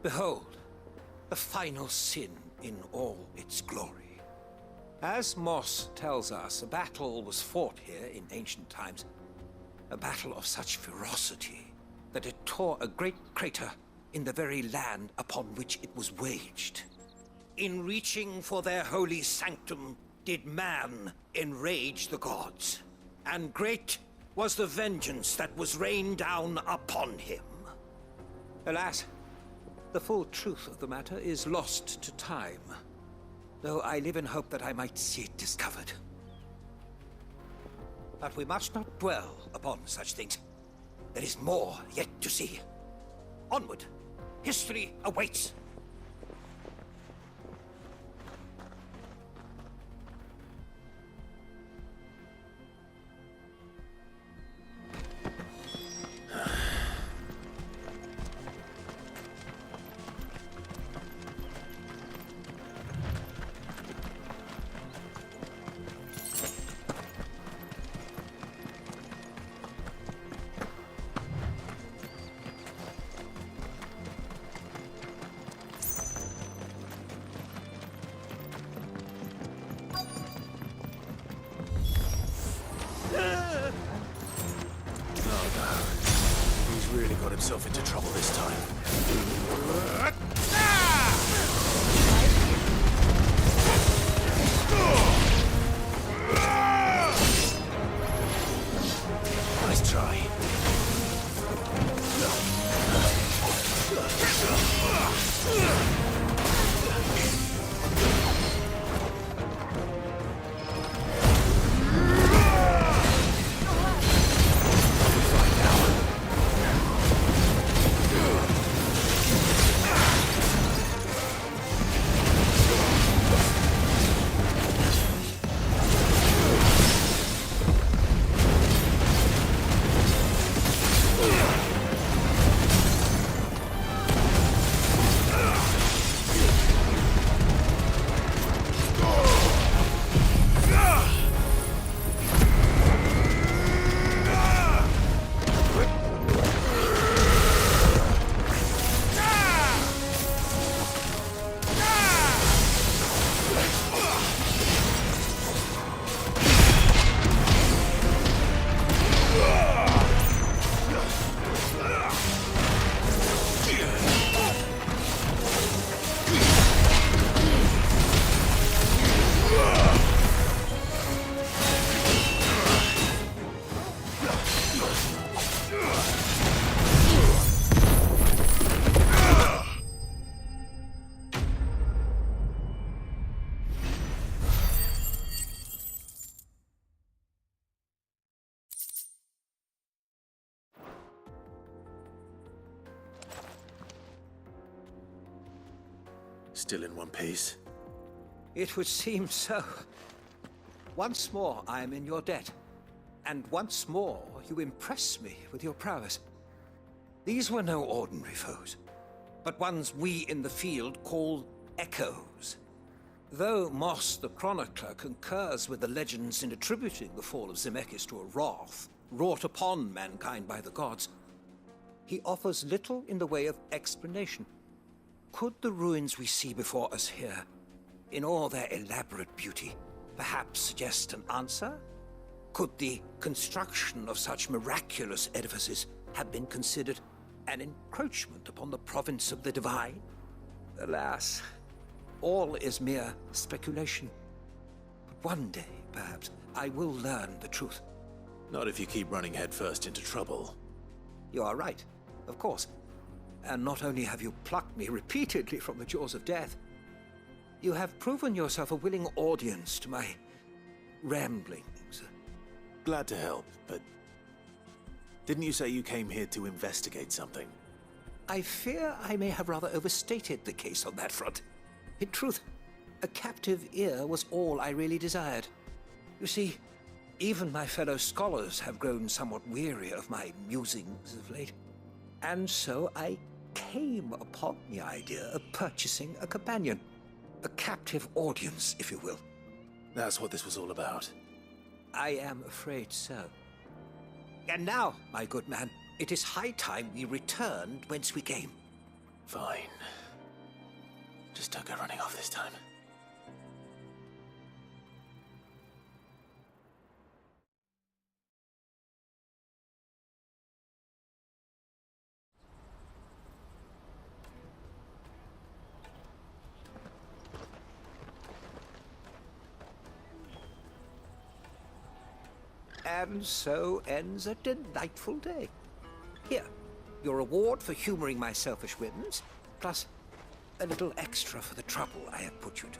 Behold, the final sin in all its glory. As Moss tells us, a battle was fought here in ancient times. A battle of such ferocity that it tore a great crater in the very land upon which it was waged. In reaching for their holy sanctum, did man enrage the gods, and great was the vengeance that was rained down upon him. Alas, the full truth of the matter is lost to time, though I live in hope that I might see it discovered. But we must not dwell upon such things. There is more yet to see. Onward! History awaits! really got himself into trouble this time. Nice try. Still in one piece? It would seem so. Once more I am in your debt. And once more you impress me with your prowess. These were no ordinary foes, but ones we in the field call echoes. Though Moss the Chronicler concurs with the legends in attributing the fall of Zemeckis to a wrath wrought upon mankind by the gods, he offers little in the way of explanation. Could the ruins we see before us here, in all their elaborate beauty, perhaps suggest an answer? Could the construction of such miraculous edifices have been considered an encroachment upon the province of the divine? Alas, all is mere speculation. But one day, perhaps, I will learn the truth. Not if you keep running headfirst into trouble. You are right, of course. And not only have you plucked me repeatedly from the jaws of death, you have proven yourself a willing audience to my ramblings. Glad to help, but didn't you say you came here to investigate something? I fear I may have rather overstated the case on that front. In truth, a captive ear was all I really desired. You see, even my fellow scholars have grown somewhat weary of my musings of late. And so I came upon the idea of purchasing a companion. A captive audience, if you will. That's what this was all about. I am afraid so. And now, my good man, it is high time we returned whence we came. Fine. Just don't go running off this time. And so ends a delightful day. Here, your reward for humoring my selfish whims, plus a little extra for the trouble I have put you to.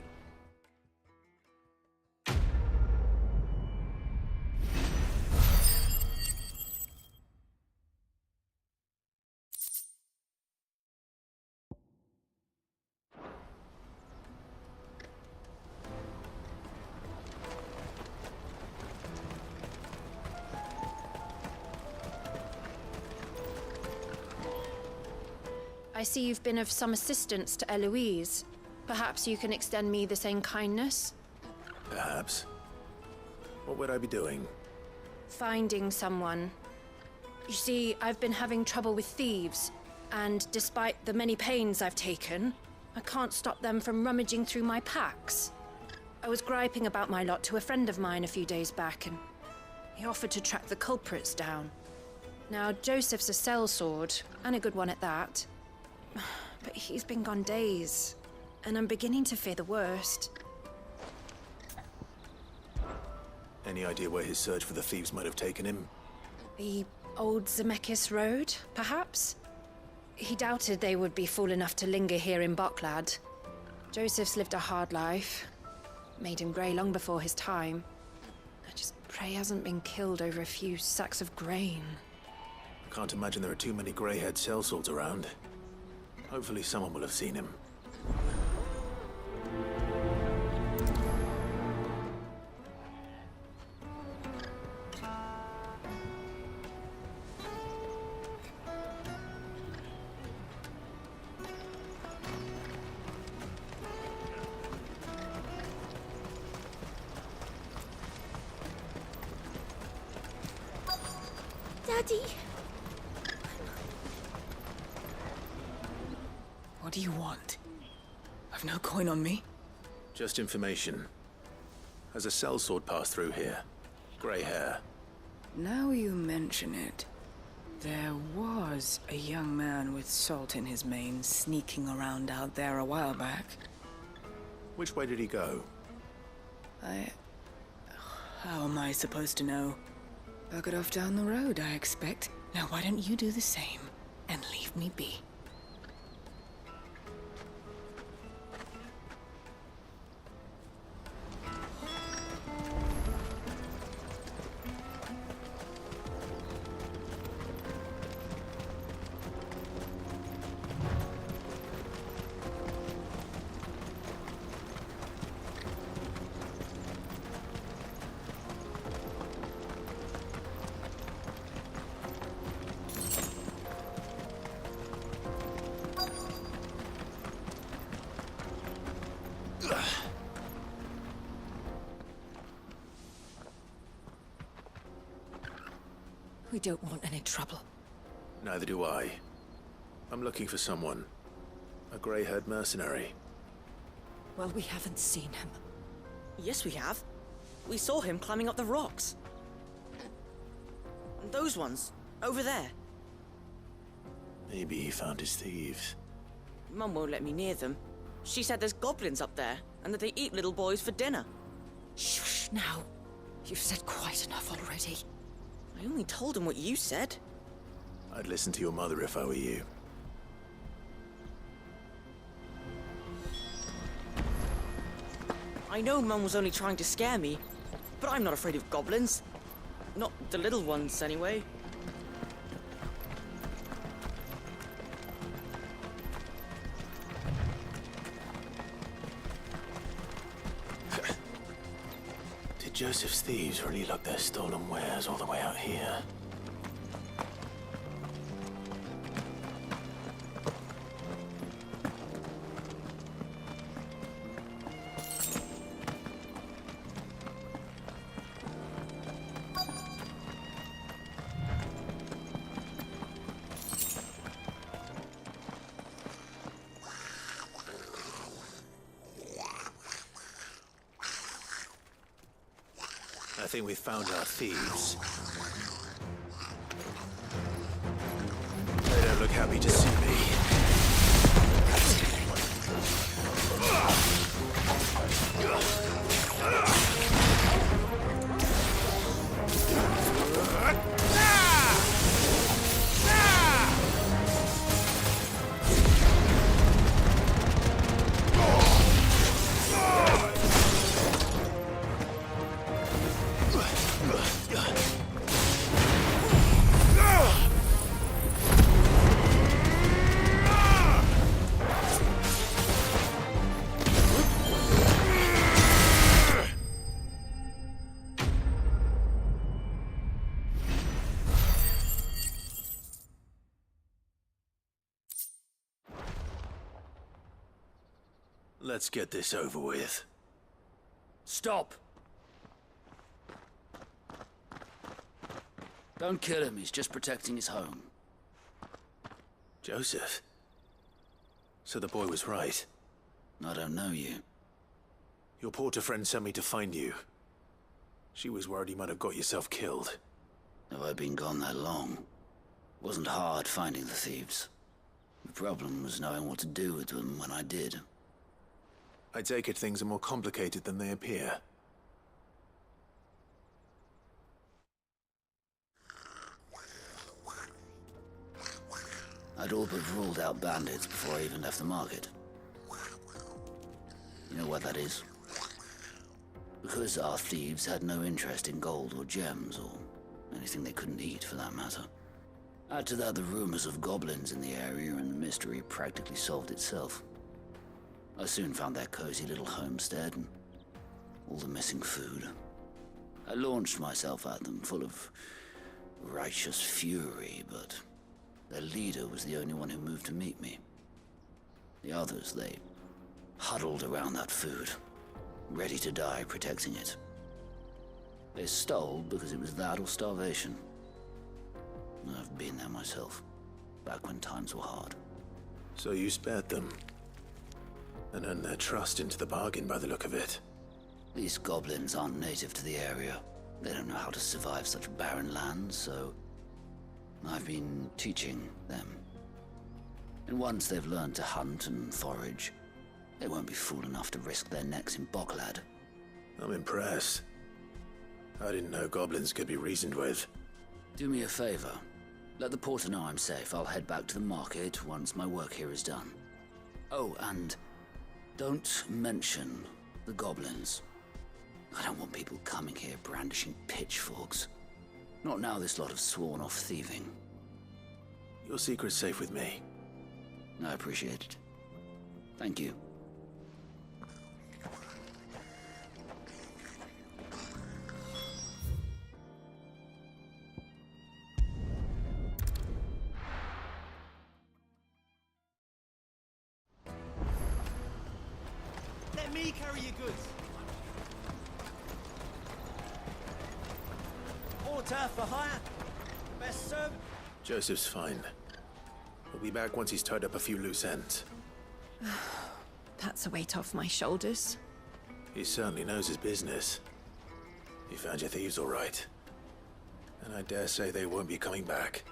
I see you've been of some assistance to Eloise. Perhaps you can extend me the same kindness? Perhaps. What would I be doing? Finding someone. You see, I've been having trouble with thieves, and despite the many pains I've taken, I can't stop them from rummaging through my packs. I was griping about my lot to a friend of mine a few days back, and he offered to track the culprits down. Now, Joseph's a sellsword, and a good one at that. But he's been gone days, and I'm beginning to fear the worst. Any idea where his search for the thieves might have taken him? The old Zemeckis Road, perhaps? He doubted they would be fool enough to linger here in Boklad. Joseph's lived a hard life. Made him grey long before his time. I just pray he hasn't been killed over a few sacks of grain. Can't imagine there are too many grey-haired sellswords around. Hopefully someone will have seen him. Daddy! What do you want? I've no coin on me. Just information. Has a sellsword passed through here? Grey hair. Now you mention it, there was a young man with salt in his mane sneaking around out there a while back. Which way did he go? How am I supposed to know? Buggered off down the road, I expect. Now why don't you do the same and leave me be? We don't want any trouble. Neither do I. I'm looking for someone. A grey-haired mercenary. Well, we haven't seen him. Yes, we have. We saw him climbing up the rocks. Those ones, over there. Maybe he found his thieves. Mum won't let me near them. She said there's goblins up there, and that they eat little boys for dinner. Shush now. You've said quite enough already. I only told him what you said. I'd listen to your mother if I were you. I know Mum was only trying to scare me, but I'm not afraid of goblins. Not the little ones, anyway. Did Joseph's thieves really lug their stolen wares all the way out here? I think we've found our thieves. They don't look happy to see me. Let's get this over with. Stop! Don't kill him, he's just protecting his home. Joseph? So the boy was right. I don't know you. Your porter friend sent me to find you. She was worried you might have got yourself killed. Have I been gone that long? Wasn't hard finding the thieves. The problem was knowing what to do with them when I did. I take it things are more complicated than they appear. I'd all but ruled out bandits before I even left the market. You know why that is? Because our thieves had no interest in gold or gems, or anything they couldn't eat for that matter. Add to that the rumors of goblins in the area, and the mystery practically solved itself. I soon found their cozy little homestead and all the missing food. I launched myself at them, full of righteous fury, but their leader was the only one who moved to meet me. The others, they huddled around that food, ready to die protecting it. They stole because it was that or starvation. I've been there myself, back when times were hard. So you spared them, and earned their trust into the bargain by the look of it. These goblins aren't native to the area. They don't know how to survive such barren lands, so I've been teaching them. And once they've learned to hunt and forage, they won't be fool enough to risk their necks in Boklad. I'm impressed. I didn't know goblins could be reasoned with. Do me a favor. Let the porter know I'm safe. I'll head back to the market once my work here is done. Oh, and don't mention the goblins. I don't want people coming here brandishing pitchforks. Not now this lot have sworn off thieving. Your secret's safe with me. I appreciate it. Thank you. Let me carry your goods. Porter for hire. Best servant. Joseph's fine. He'll be back once he's tied up a few loose ends. That's a weight off my shoulders. He certainly knows his business. You found your thieves all right. And I dare say they won't be coming back.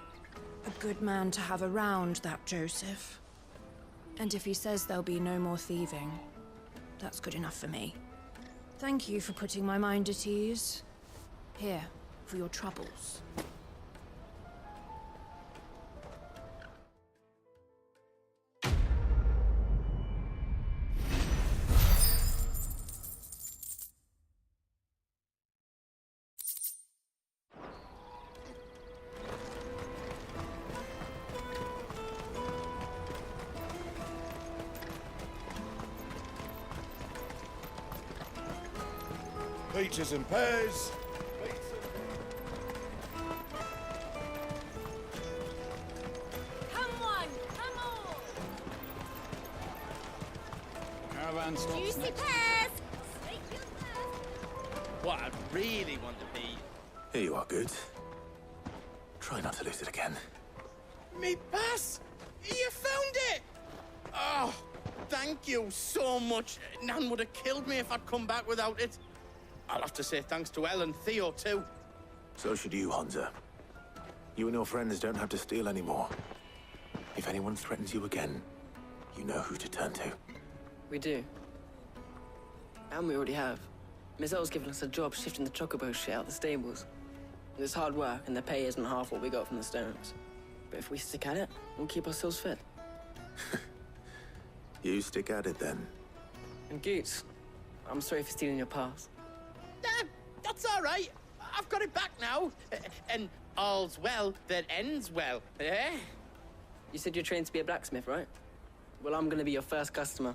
A good man to have around, that Joseph. And if he says there'll be no more thieving, that's good enough for me. Thank you for putting my mind at ease. Here, for your troubles. Peaches and pears. Come on, come on! Caravan stops Juicy next. pears! What I really want to be. Here you are, good. Try not to lose it again. Me pass! You found it! Oh, thank you so much. Nan would have killed me if I'd come back without it. I'll have to say thanks to Elle and Theo, too. So should you, Hansa. You and your friends don't have to steal anymore. If anyone threatens you again, you know who to turn to. We do. And we already have. Miss L's given us a job shifting the chocobo shit out the stables. It's hard work, and the pay isn't half what we got from the stones. But if we stick at it, we'll keep ourselves fit. You stick at it, then. And Goots, I'm sorry for stealing your pass. That's all right. I've got it back now. And all's well that ends well, eh? You said you're trained to be a blacksmith, right? Well, I'm gonna be your first customer.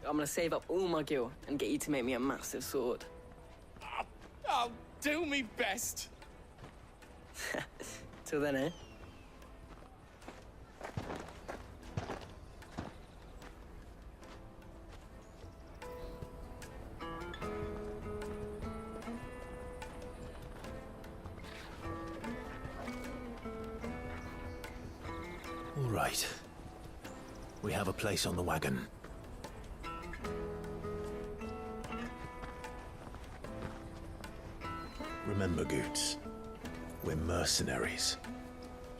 I'm gonna save up all my gil and get you to make me a massive sword. I'll do me best. Till then, eh? All right. We have a place on the wagon. Remember, Goots, we're mercenaries.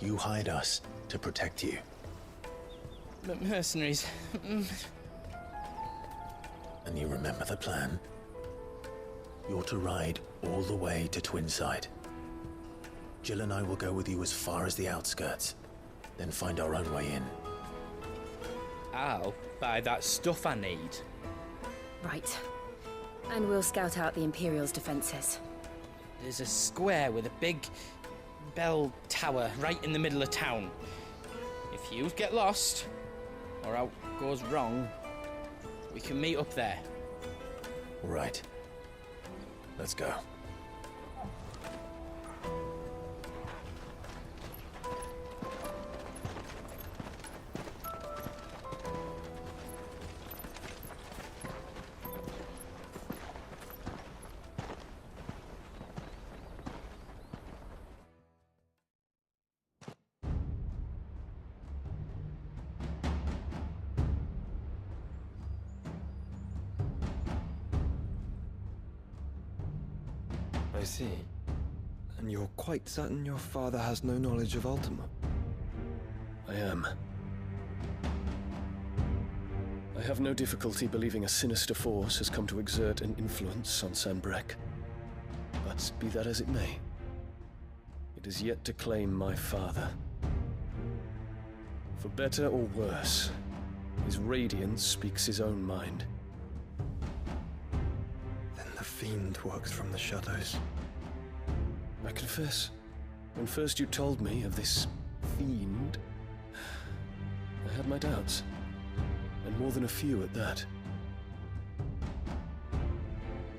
You hired us to protect you. Mercenaries. And you remember the plan? You're to ride all the way to Twinside. Jill and I will go with you as far as the outskirts, then find our own way in. I'll buy that stuff I need. Right. And we'll scout out the Imperial's defenses. There's a square with a big bell tower right in the middle of town. If you get lost, or out goes wrong, we can meet up there. Right. Let's go. I see. And you're quite certain your father has no knowledge of Ultima? I am. I have no difficulty believing a sinister force has come to exert an influence on Sanbreque. But be that as it may, it is yet to claim my father. For better or worse, his radiance speaks his own mind. Then the fiend works from the shadows. I confess, when first you told me of this fiend, I had my doubts, and more than a few at that.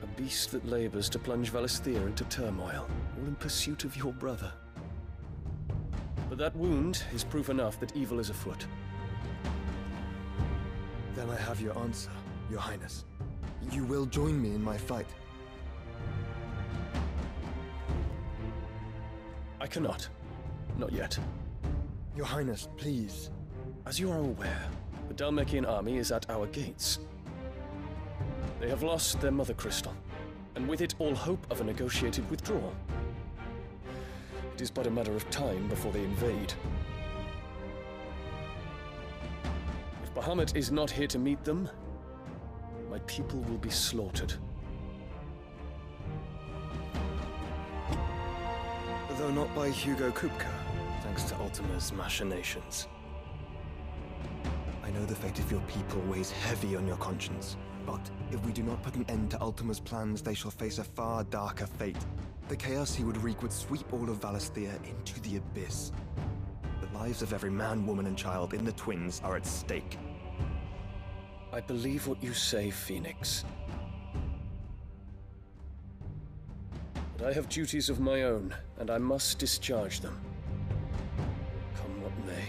A beast that labors to plunge Valisthea into turmoil, all in pursuit of your brother. But that wound is proof enough that evil is afoot. Then I have your answer, Your Highness. You will join me in my fight. I cannot. Not yet. Your Highness, please. As you are aware, the Dhalmekian army is at our gates. They have lost their mother crystal, and with it all hope of a negotiated withdrawal. It is but a matter of time before they invade. If Bahamut is not here to meet them, my people will be slaughtered. Though not by Hugo Kupka, thanks to Ultima's machinations. I know the fate of your people weighs heavy on your conscience, but if we do not put an end to Ultima's plans, they shall face a far darker fate. The chaos he would wreak would sweep all of Valisthea into the abyss. The lives of every man, woman, and child in the Twins are at stake. I believe what you say, Phoenix. But I have duties of my own, and I must discharge them. Come what may.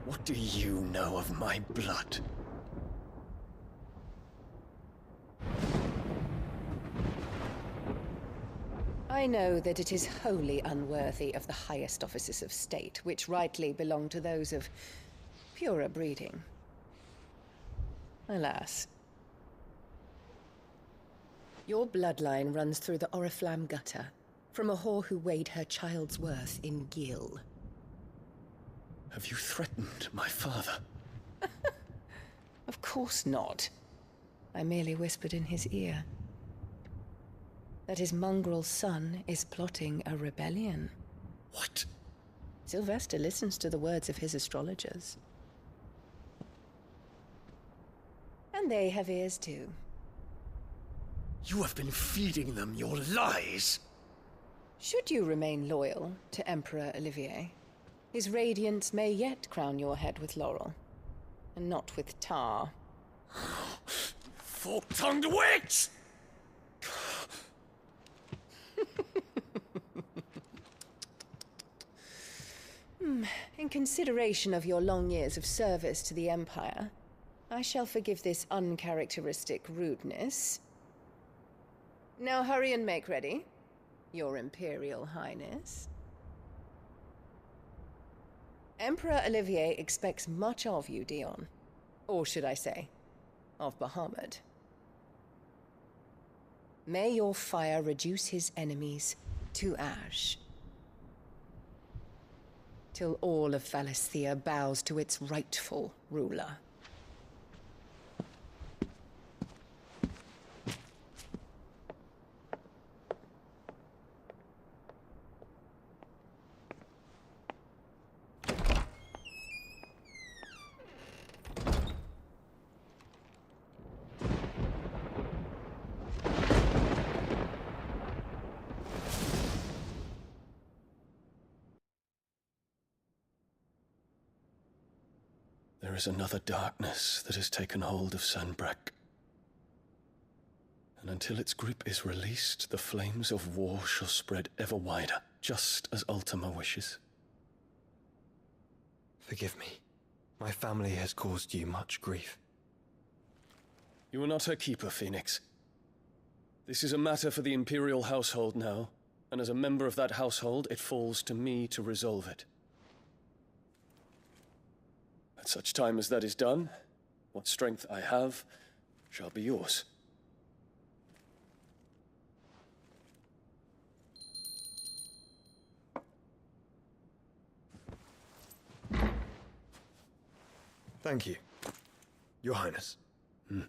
What do you know of my blood? I know that it is wholly unworthy of the highest offices of state, which rightly belong to those of purer breeding. Alas. Your bloodline runs through the Oriflamme gutter, from a whore who weighed her child's worth in gil. Have you threatened my father? Of course not. I merely whispered in his ear that his mongrel son is plotting a rebellion. What? Sylvester listens to the words of his astrologers. And they have ears too. You have been feeding them your lies! Should you remain loyal to Emperor Olivier, his radiance may yet crown your head with laurel, and not with tar. Fork-tongued witch! In consideration of your long years of service to the Empire, I shall forgive this uncharacteristic rudeness. Now hurry and make ready, Your Imperial Highness. Emperor Olivier expects much of you, Dion. Or should I say, of Bahamut. May your fire reduce his enemies to ash, till all of Valisthea bows to its rightful ruler. There is another darkness that has taken hold of Sanbreque. And until its grip is released, the flames of war shall spread ever wider, just as Ultima wishes. Forgive me. My family has caused you much grief. You are not her keeper, Phoenix. This is a matter for the Imperial household now, and as a member of that household, it falls to me to resolve it. At such time as that is done, what strength I have shall be yours. Thank you, Your Highness. Let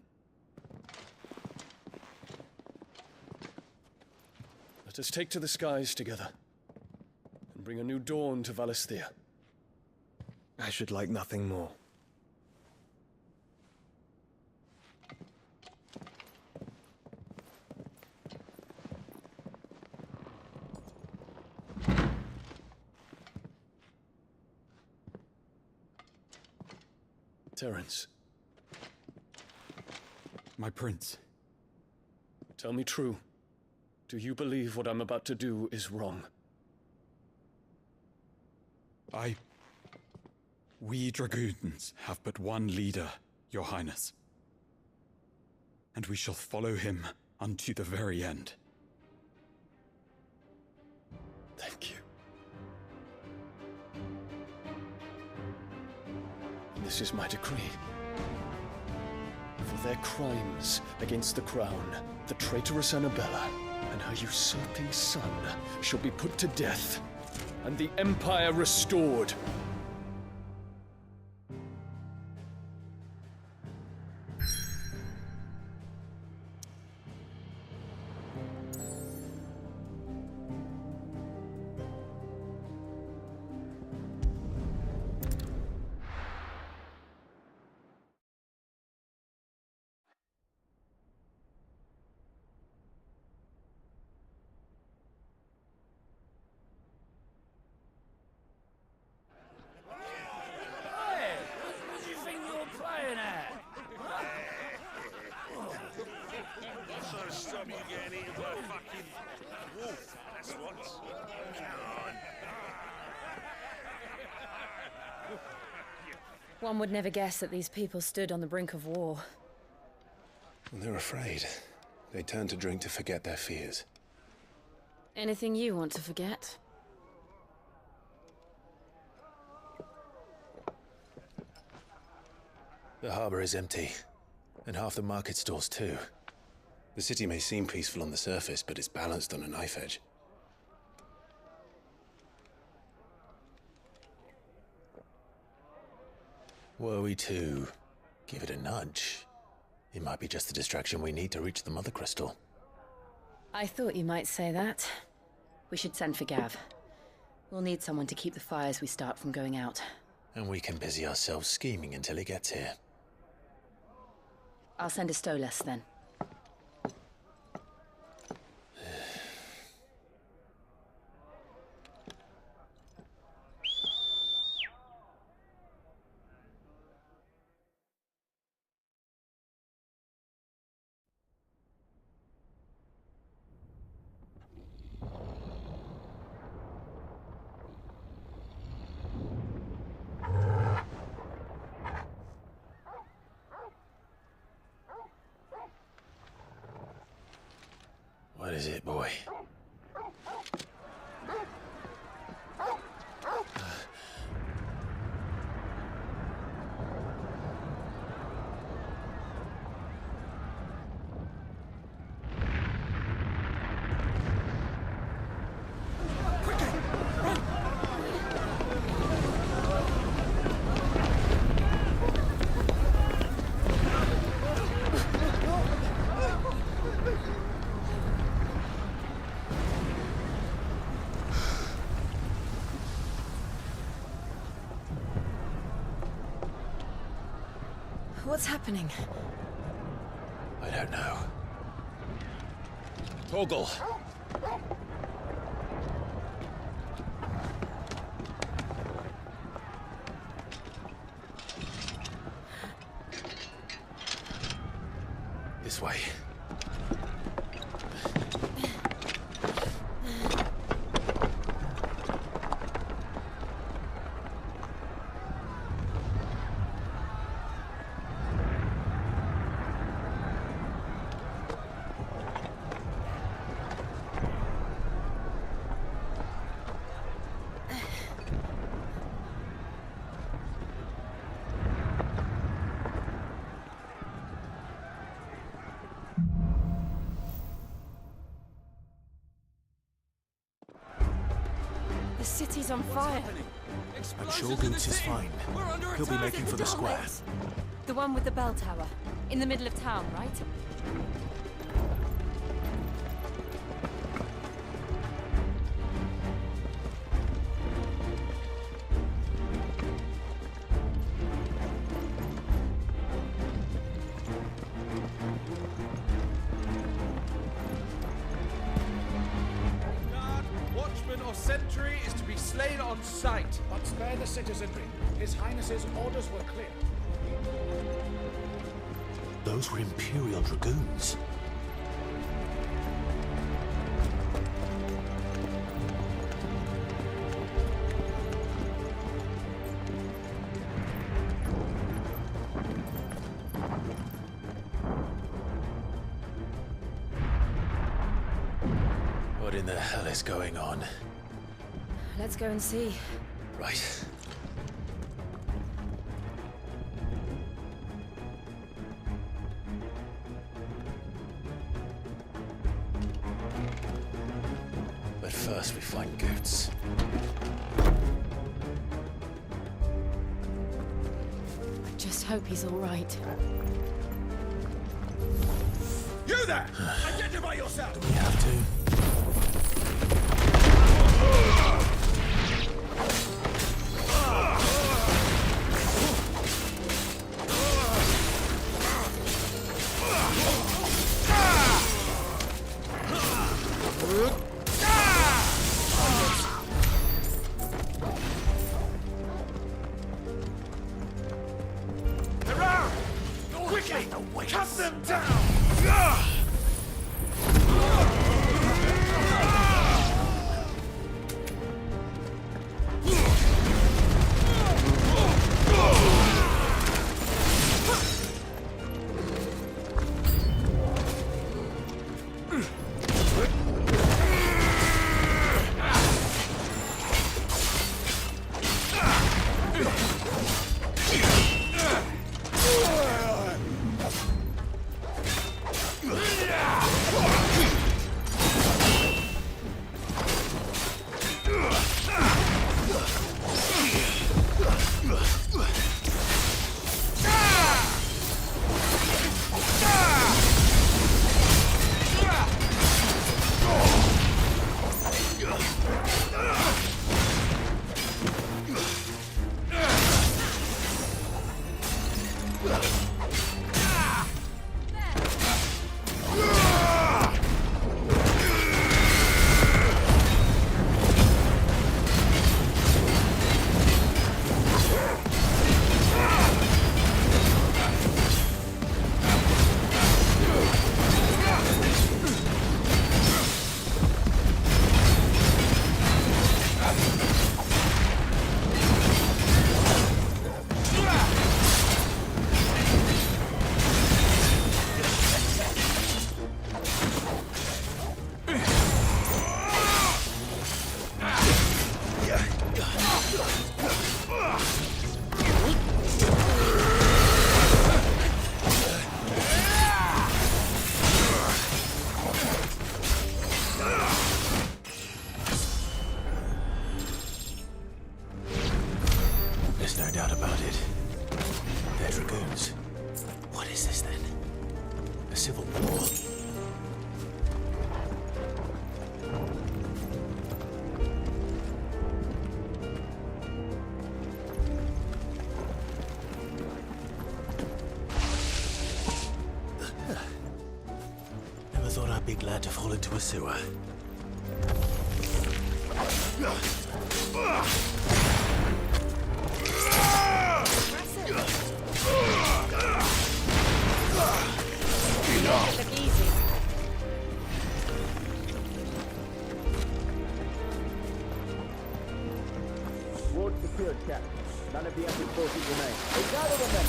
us take to the skies together, and bring a new dawn to Valisthea. I should like nothing more. Terence. My prince. Tell me true. Do you believe what I'm about to do is wrong? We dragoons have but one leader, Your Highness. And we shall follow him unto the very end. Thank you. This is my decree. For their crimes against the crown, the traitorous Annabella and her usurping son shall be put to death, and the Empire restored. One would never guess that these people stood on the brink of war. They're afraid. They turn to drink to forget their fears. Anything you want to forget? The harbor is empty, and half the market stalls too. The city may seem peaceful on the surface, but it's balanced on a knife edge. Were we to give it a nudge, it might be just the distraction we need to reach the Mother Crystal. I thought you might say that. We should send for Gav. We'll need someone to keep the fires we start from going out. And we can busy ourselves scheming until he gets here. I'll send a Stolas then. What is it, boy? What's happening? I don't know. Torgal! This way. The city's on fire. I'm sure Goots is fine. He'll be making for the square. The one with the bell tower. In the middle of town, right? Watchman or sentry is to be slain on sight. But spare the citizenry. His Highness's orders were clear. Those were Imperial Dragoons. What in the hell is going on? Let's go and see. Right. But first we find Goots. I just hope he's all right. You there! Identify yourself! Do we have to? Quickly! Cut them down! civil war. I'd be glad to fall into a sewer. Ward secured, Captain. None of the active forces remain. We gather the men.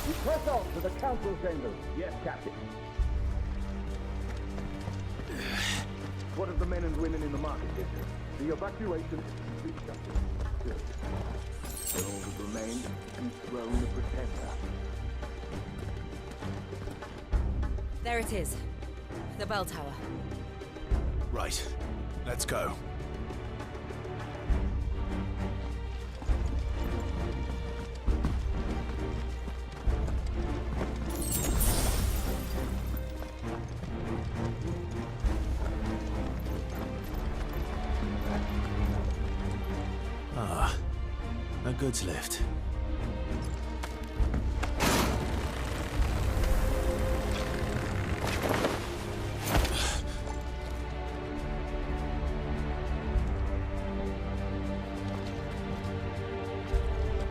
We press on to the council chambers. Yes, Captain. What of the men and women in the market district? The evacuation is complete, Captain. Good. All that remains is to dethrone the Pretender. There it is. The bell tower. Right. Let's go. A goods lift.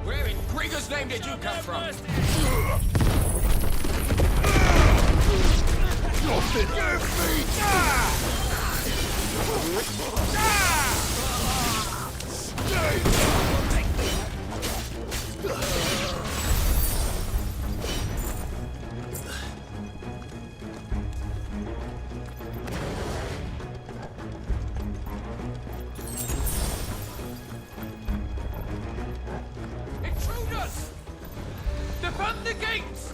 Where in Grieger's name did you come from? Nothing! Give me! Intruders! Defend the gates!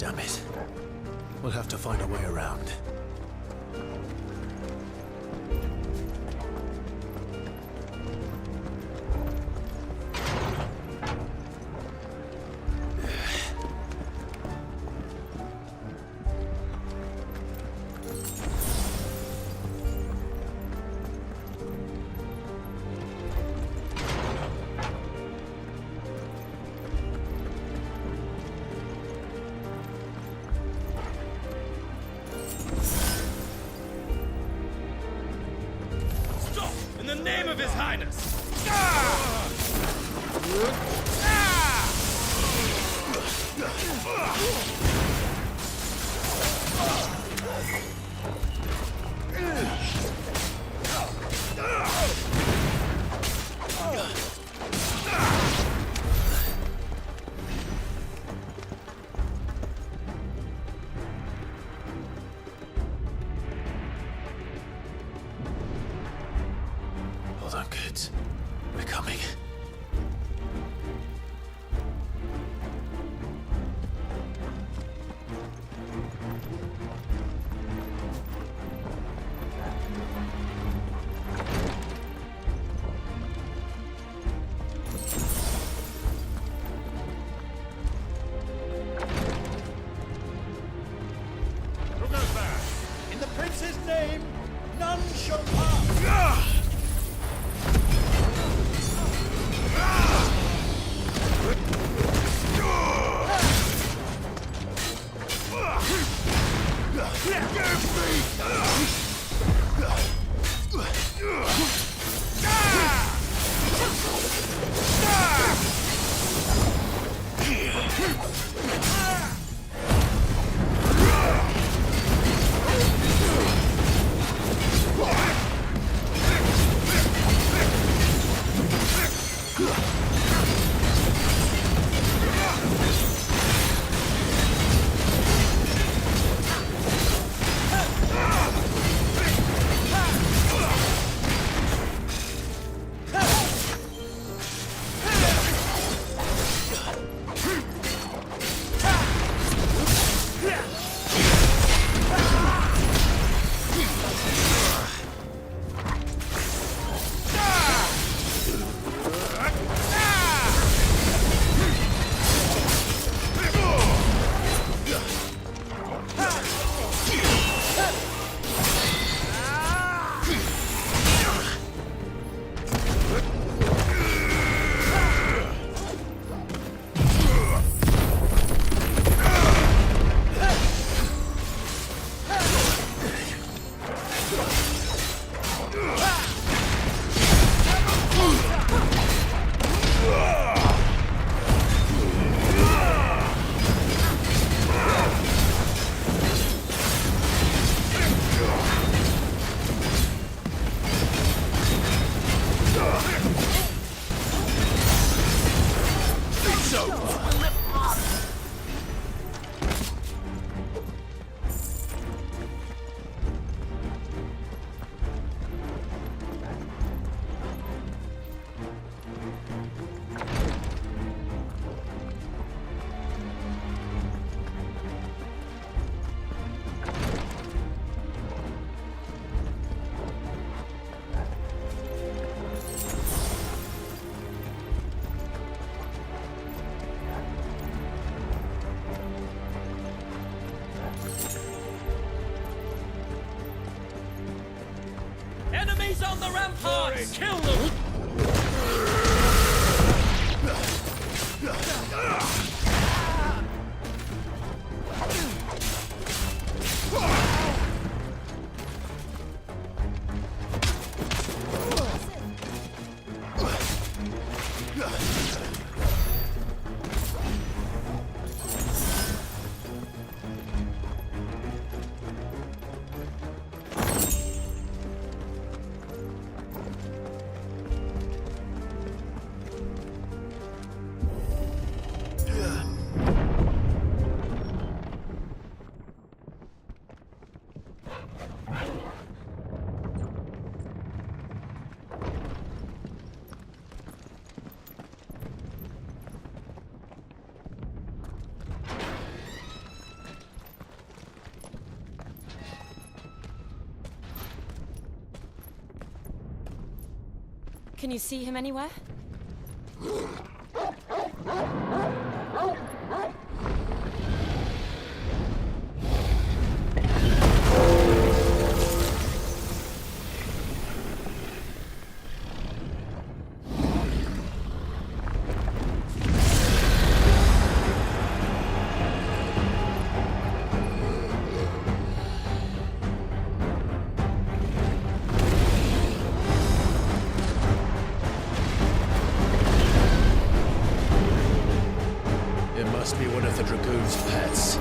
Damn it. We'll have to find a way around. Highness! Hold on, kids. We're coming. Who goes there? In the prince's name, none shall pass! Enemies on the ramparts! Kill them! Can you see him anywhere? must be one of the Dragoon's pets.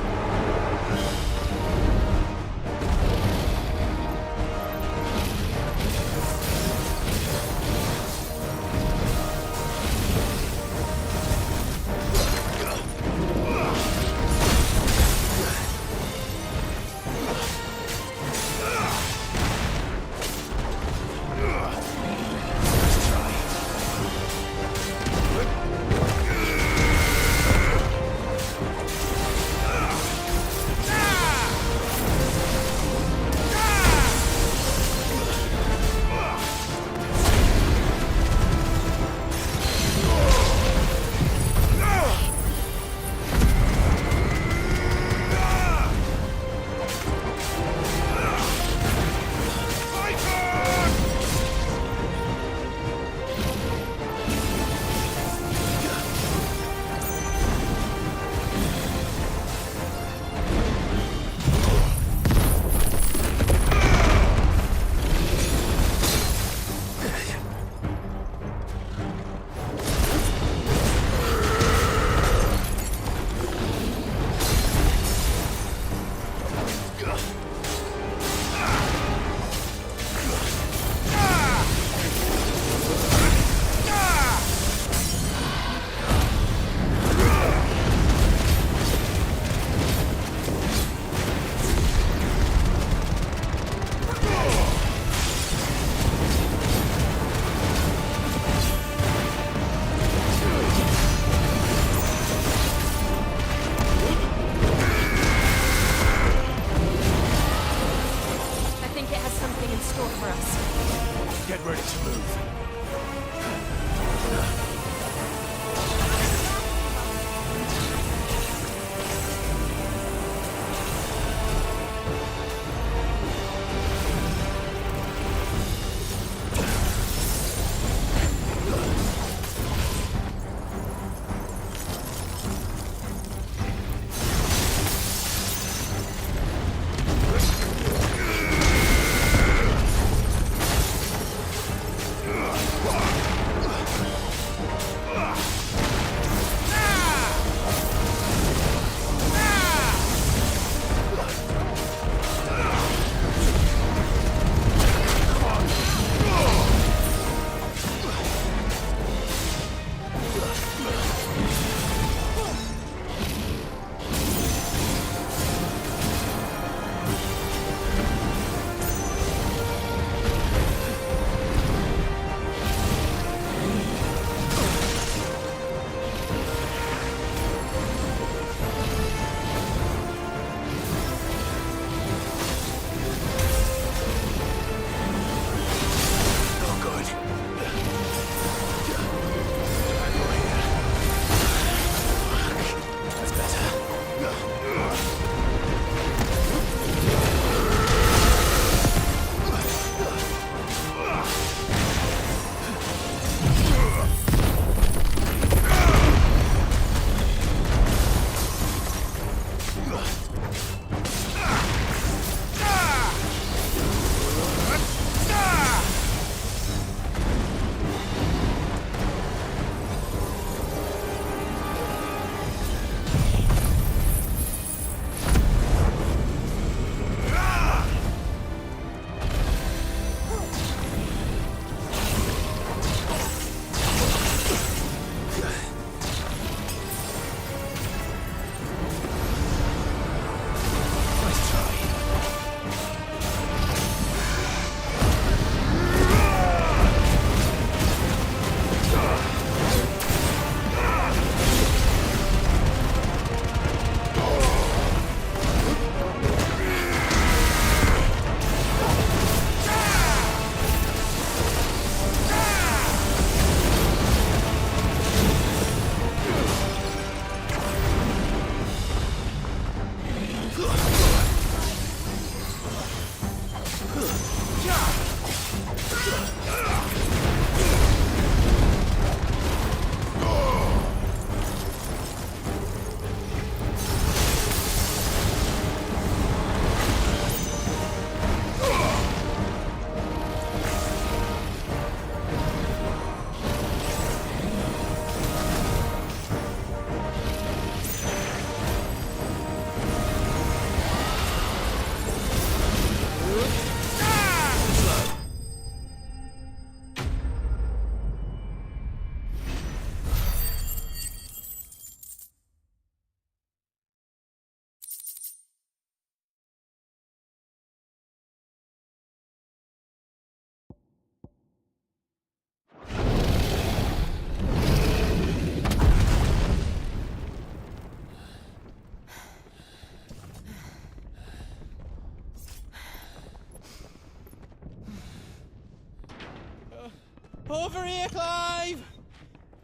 here, Clive!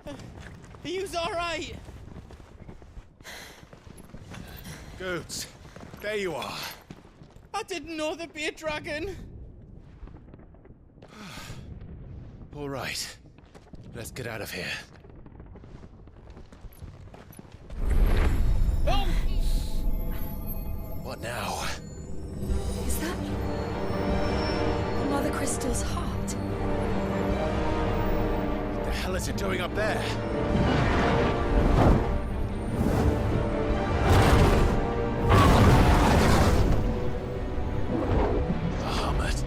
Are you alright? Goods, there you are. I didn't know there'd be a dragon. All right, let's get out of here. Oh! What now? Is that Mother Crystal's heart? What the hell is it doing up there? Bahamut.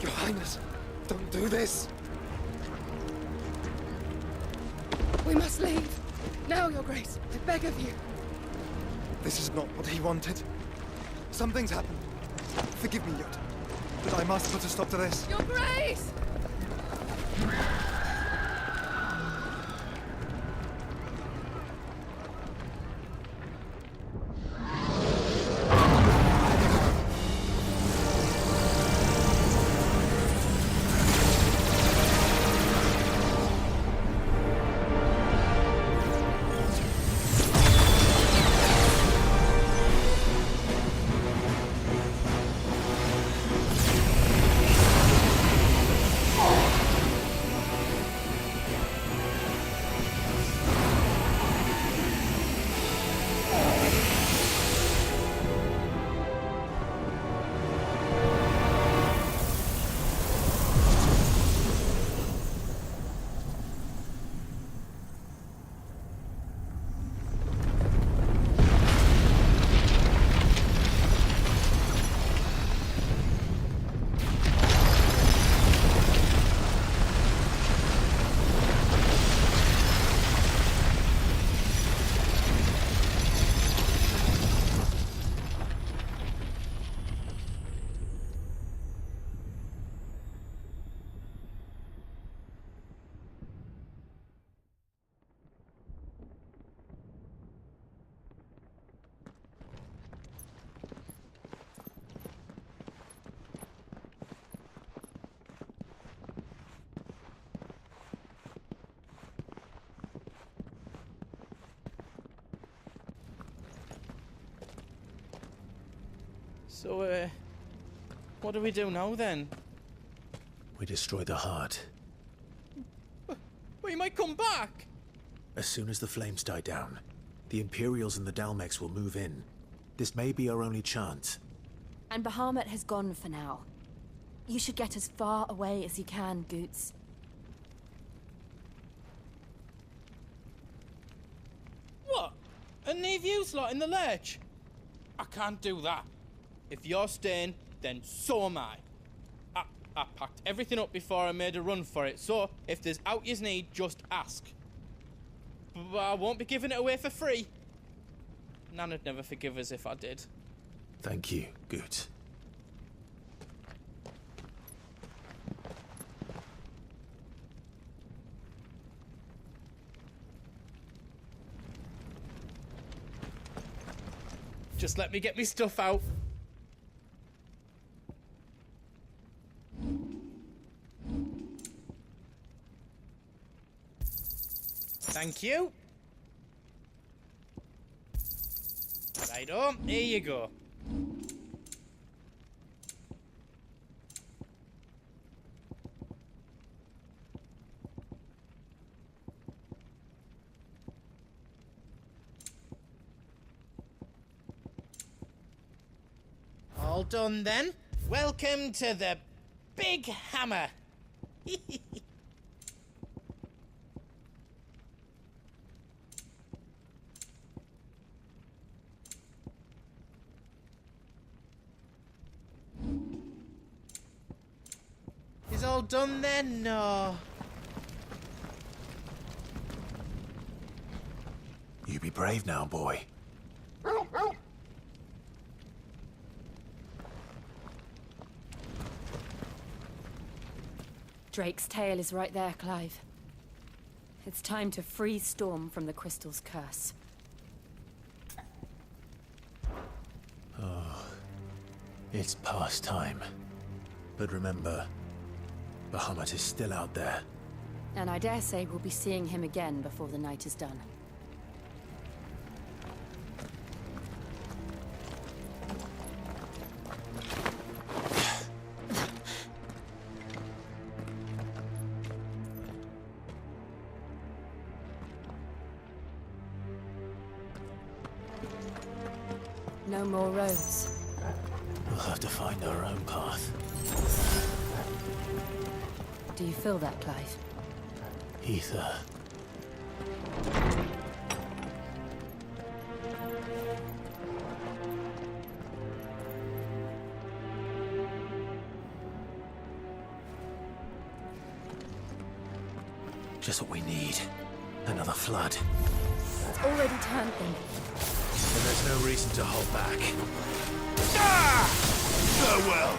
Your Highness, don't do this. We must leave. Now, Your Grace. I beg of you. This is not what he wanted. Something's happened. Forgive me, Yot, but I must put a stop to this. Your Grace! So, what do we do now then? We destroy the heart. We might come back! As soon as the flames die down, the Imperials and the Dalmex will move in. This may be our only chance. And Bahamut has gone for now. You should get as far away as you can, Goots. What? And leave you lot in the lurch? I can't do that. If you're staying, then so am I. I packed everything up before I made a run for it, so if there's out you need, just ask. But I won't be giving it away for free. Nana'd never forgive us if I did. Thank you, Goots. Just let me get me stuff out. Thank you. Righto, here you go. All done then. Welcome to the Big Hammer. Is all done then? No. You be brave now, boy. Drake's tail is right there, Clive. It's time to free Storm from the crystal's curse. Oh, it's past time. But remember, Bahamut is still out there. And I dare say we'll be seeing him again before the night is done. No more roads. We'll have to find our own path. Do you feel that, Clive? Ether. Just what we need. Another flood. It's already turned them. And there's no reason to hold back. Ah! Farewell.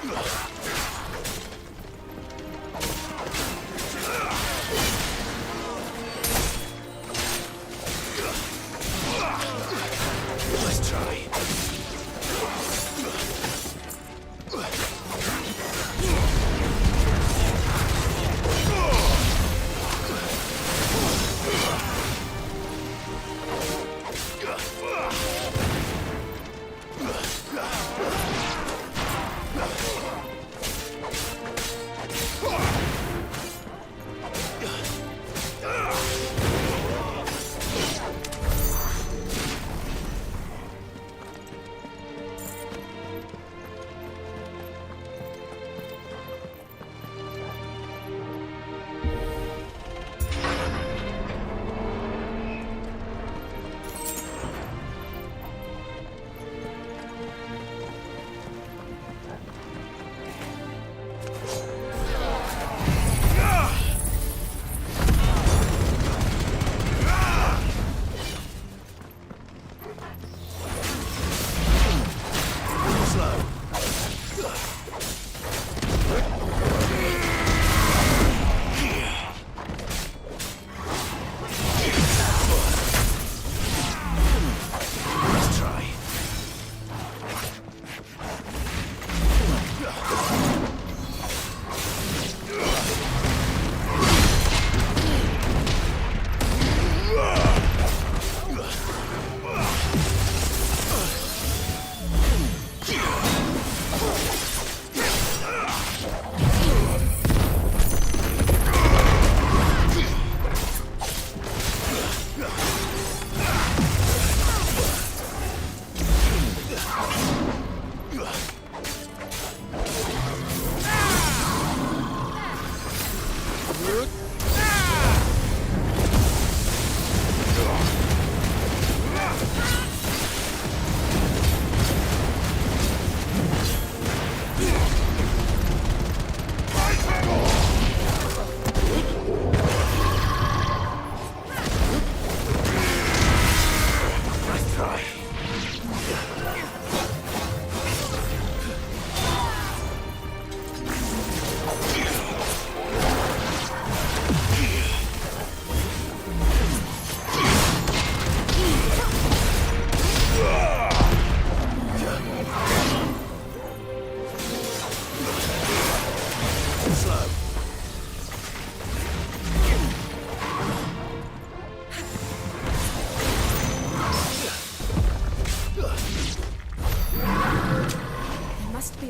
Let's try.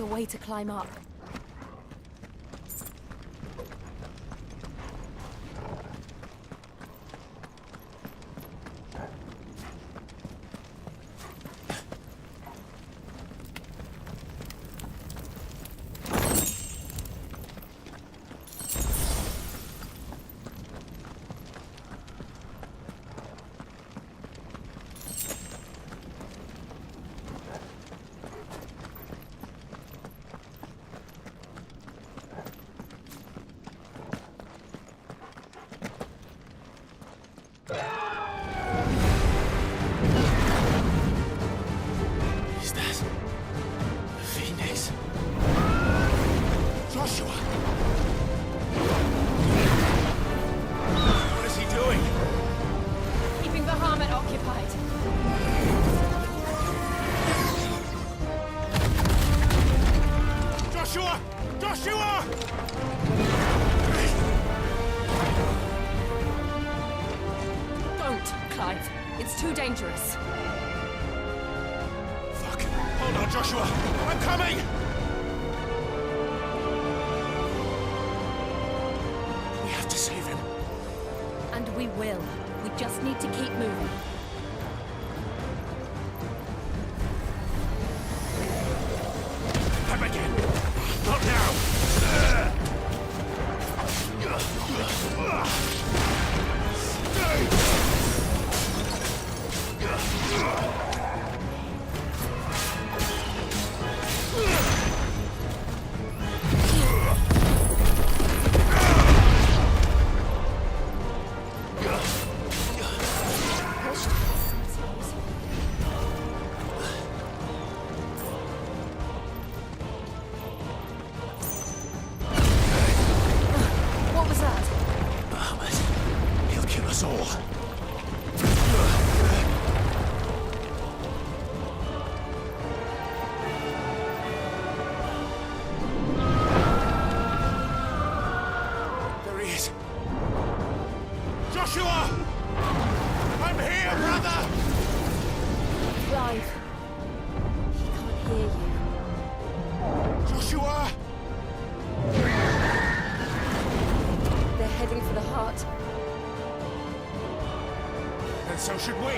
Way to climb up. Clive. It's too dangerous. Fuck. Hold on, Joshua. I'm coming! We have to save him. And we will. We just need to keep moving. I'm again. Not now. What was that? Ahmed, he'll kill us all. There he is. Joshua! I'm here, brother! Clive. He can't hear you. Joshua! They're heading for the heart. And so should we.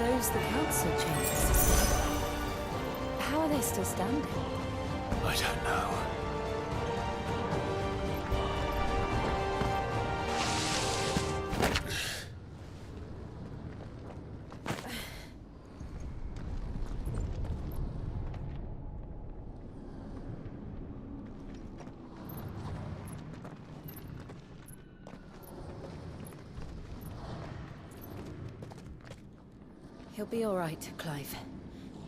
those the council chambers? How are they still standing? I don't know. He'll be all right, Clive.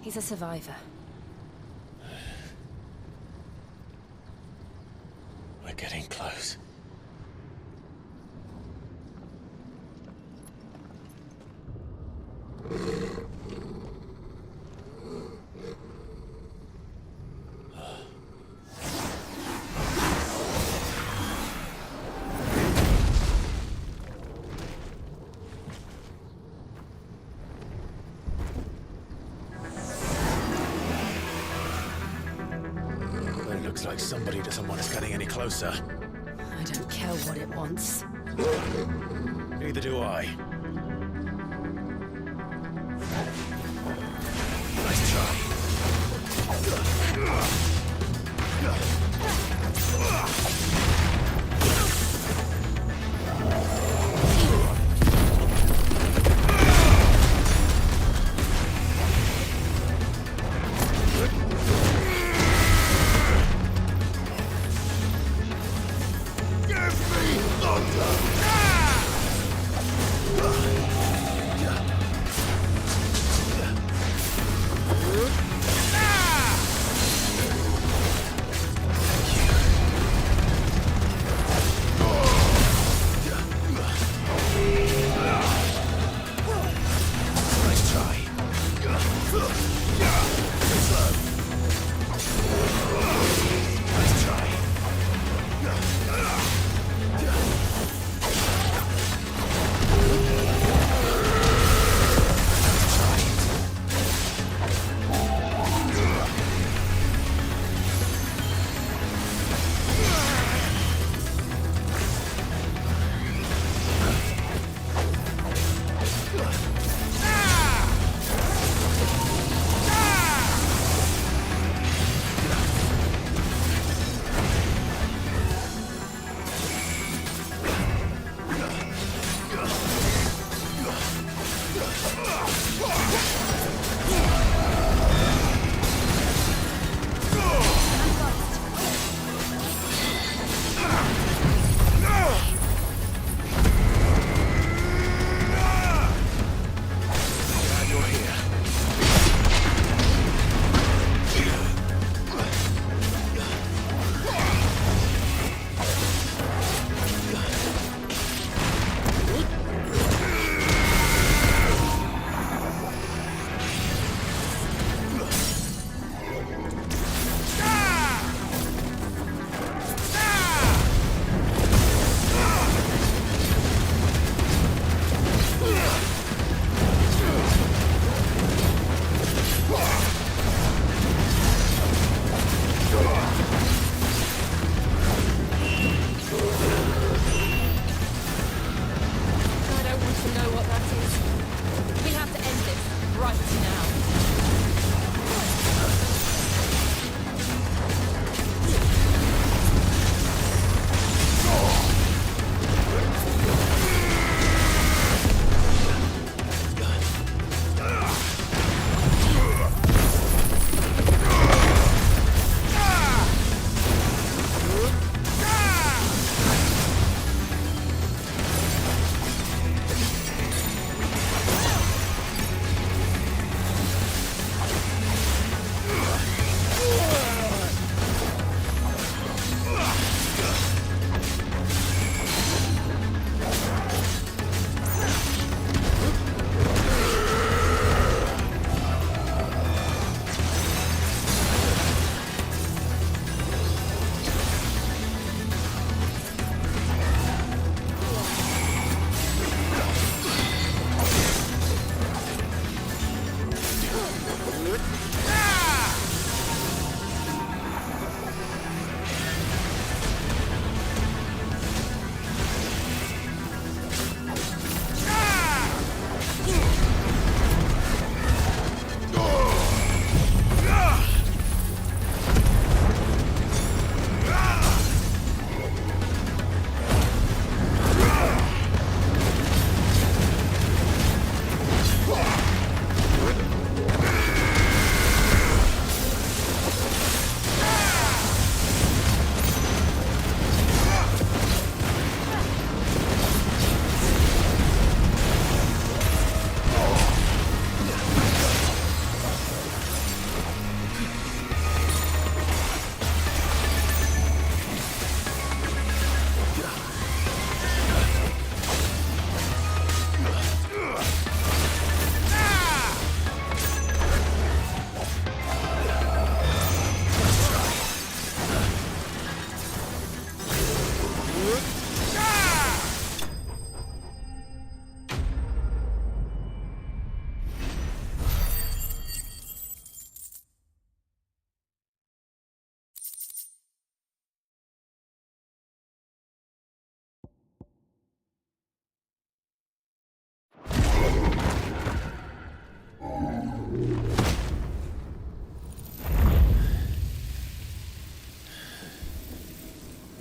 He's a survivor. We're getting close. Looks like somebody doesn't want us getting any closer. I don't care what it wants. Neither do I. Nice try.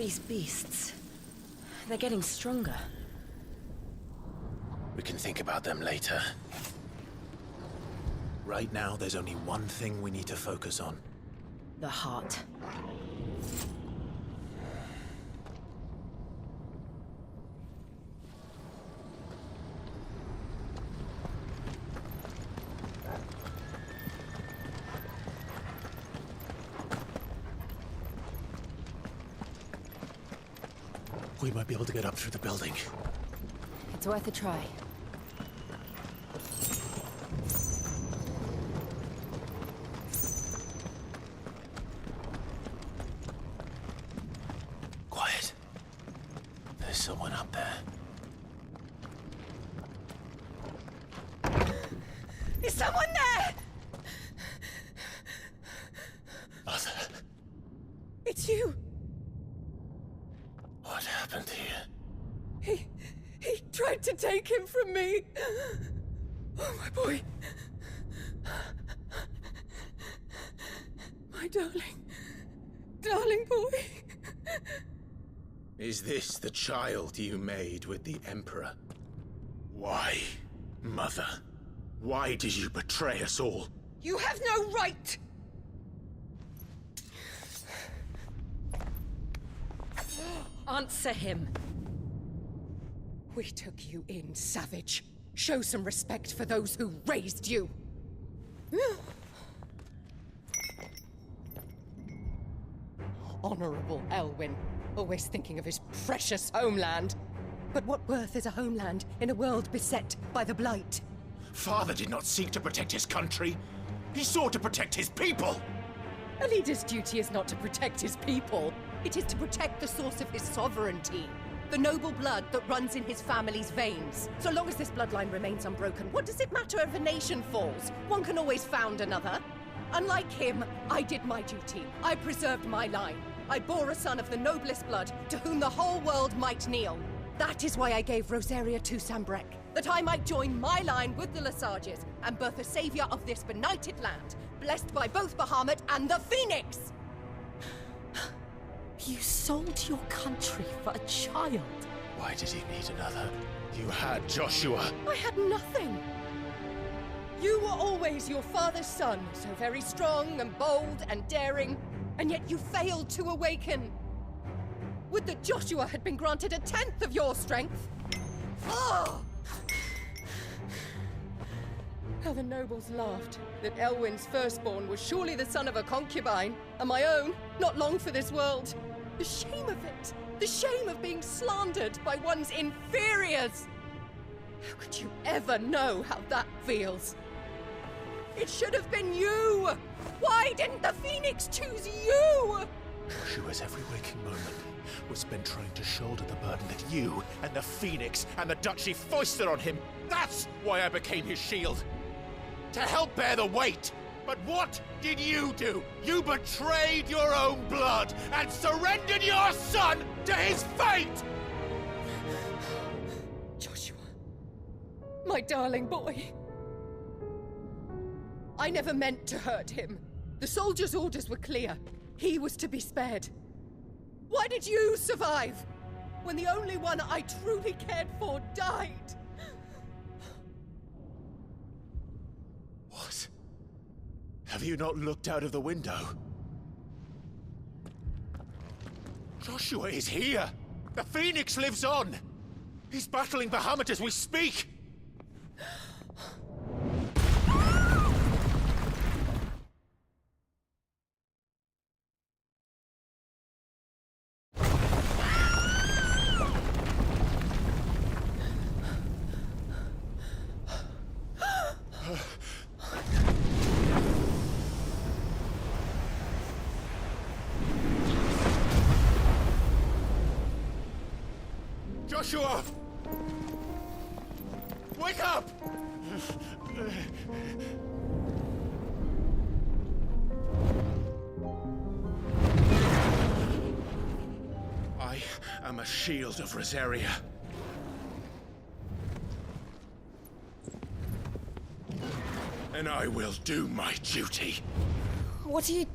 These beasts... they're getting stronger. We can think about them later. Right now, there's only one thing we need to focus on. The heart. We might be able to get up through the building. It's worth a try. Quiet. There's someone up there. Is someone there? Mother. It's you. What happened here? He tried to take him from me. Oh, my boy. My darling boy. Is this the child you made with the Emperor? Why, Mother? Why did you betray us all? You have no right! Answer him. We took you in, savage. Show some respect for those who raised you. Honorable Elwyn, always thinking of his precious homeland. But what worth is a homeland in a world beset by the Blight? Father did not seek to protect his country. He sought to protect his people. A leader's duty is not to protect his people. It is to protect the source of his sovereignty. The noble blood that runs in his family's veins. So long as this bloodline remains unbroken, what does it matter if a nation falls? One can always found another. Unlike him, I did my duty. I preserved my line. I bore a son of the noblest blood, to whom the whole world might kneel. That is why I gave Rosaria to Sambrek, that I might join my line with the Lesages and birth a savior of this benighted land, blessed by both Bahamut and the Phoenix! You sold your country for a child. Why did he need another? You had Joshua. I had nothing. You were always your father's son, so very strong and bold and daring, and yet you failed to awaken. Would that Joshua had been granted 1/10 of your strength? Oh! How the nobles laughed that Elwyn's firstborn was surely the son of a concubine, and my own, not long for this world. The shame of it! The shame of being slandered by one's inferiors! How could you ever know how that feels? It should have been you! Why didn't the Phoenix choose you? Joshua's every waking moment was spent trying to shoulder the burden that you and the Phoenix and the Duchy foisted on him. That's why I became his shield. To help bear the weight. But what did you do? You betrayed your own blood and surrendered your son to his fate! Joshua, my darling boy. I never meant to hurt him. The soldiers' orders were clear. He was to be spared. Why did you survive when the only one I truly cared for died? What? Have you not looked out of the window? Joshua is here! The Phoenix lives on! He's battling Bahamut as we speak! Joshua! Wake up! I am a shield of Rosaria. And I will do my duty. What are you...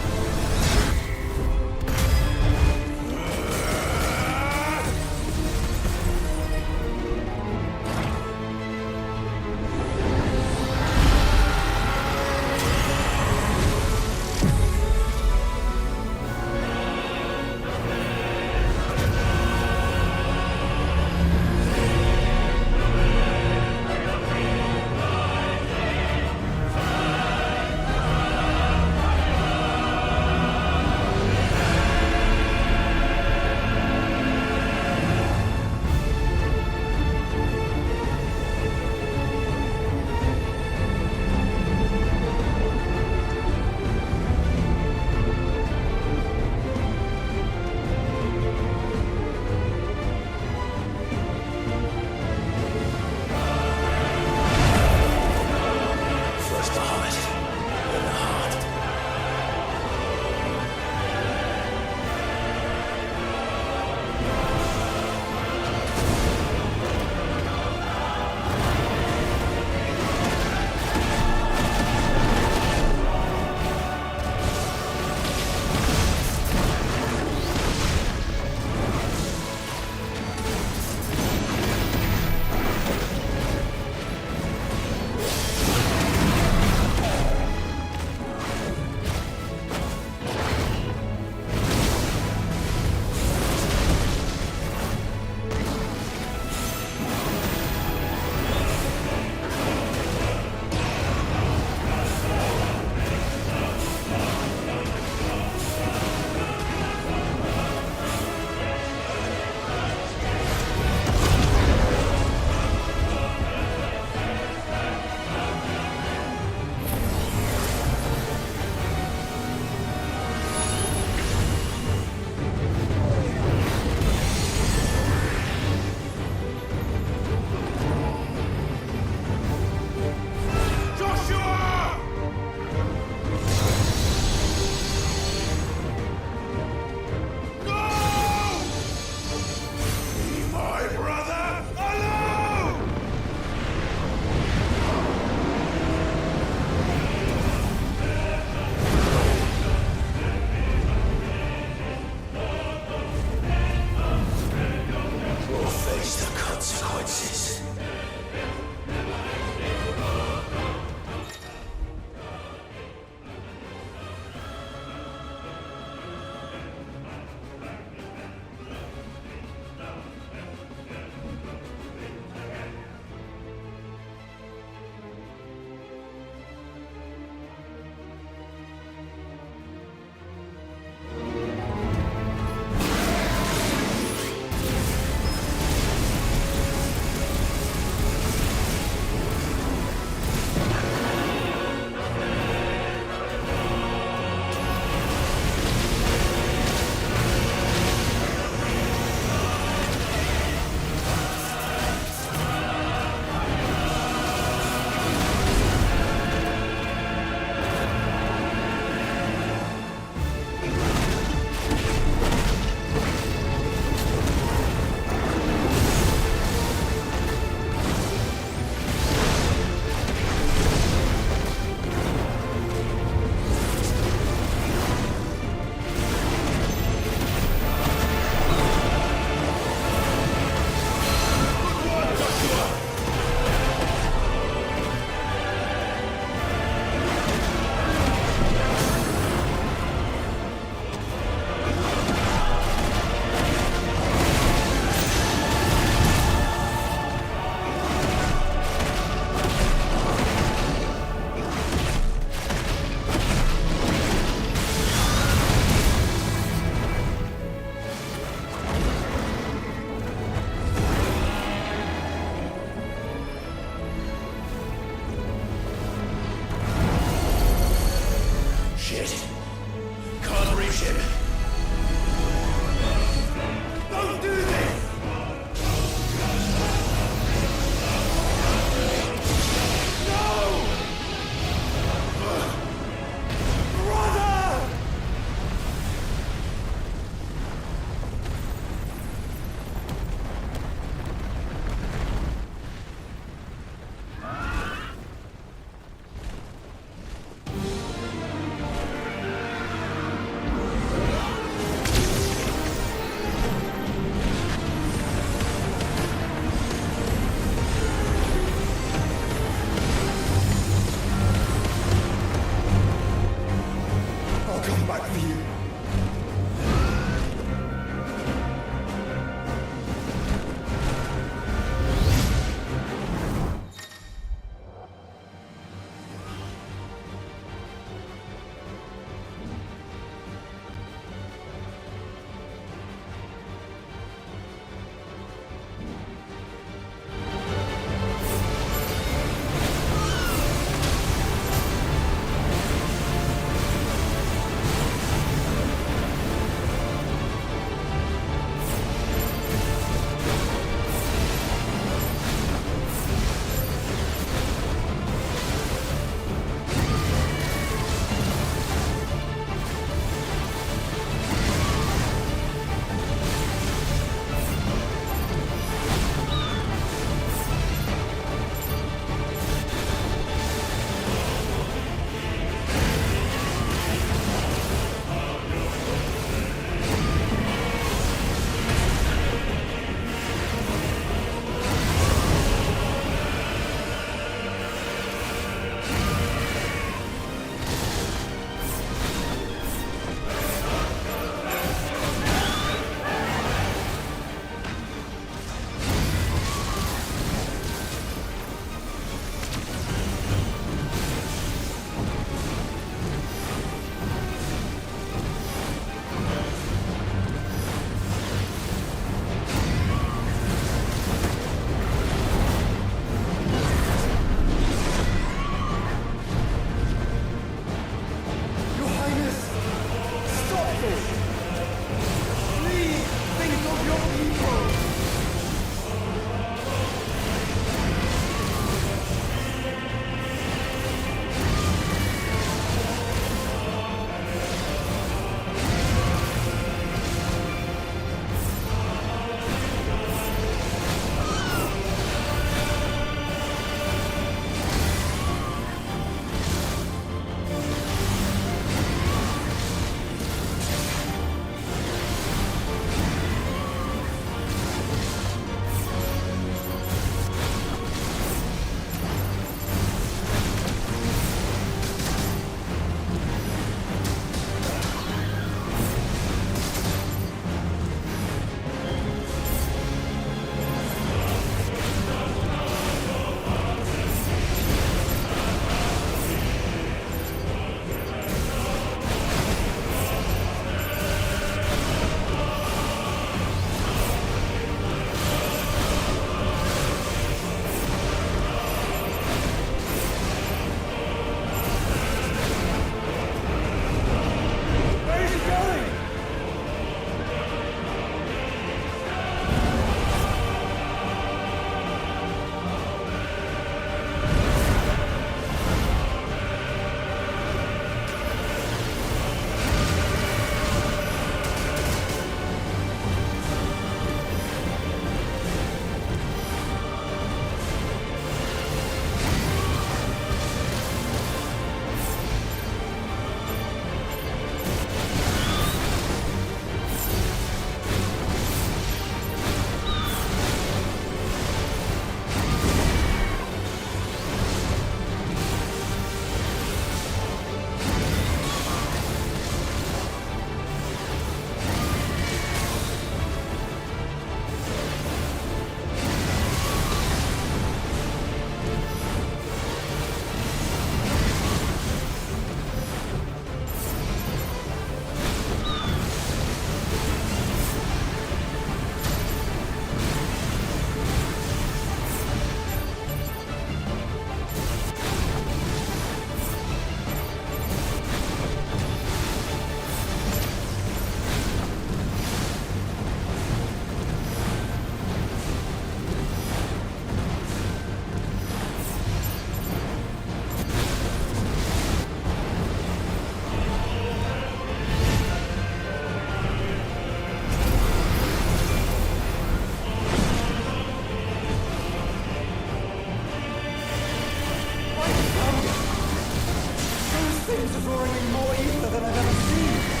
flames are roaring in more ether than I've ever seen.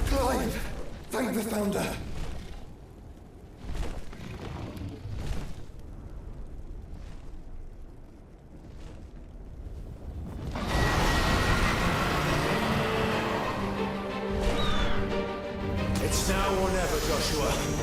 Clive! Thank the Founder! It's now or never, Joshua.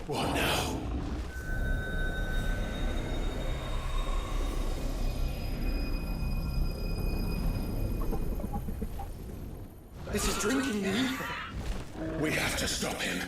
What now? This is drinking the ether. We have to stop him.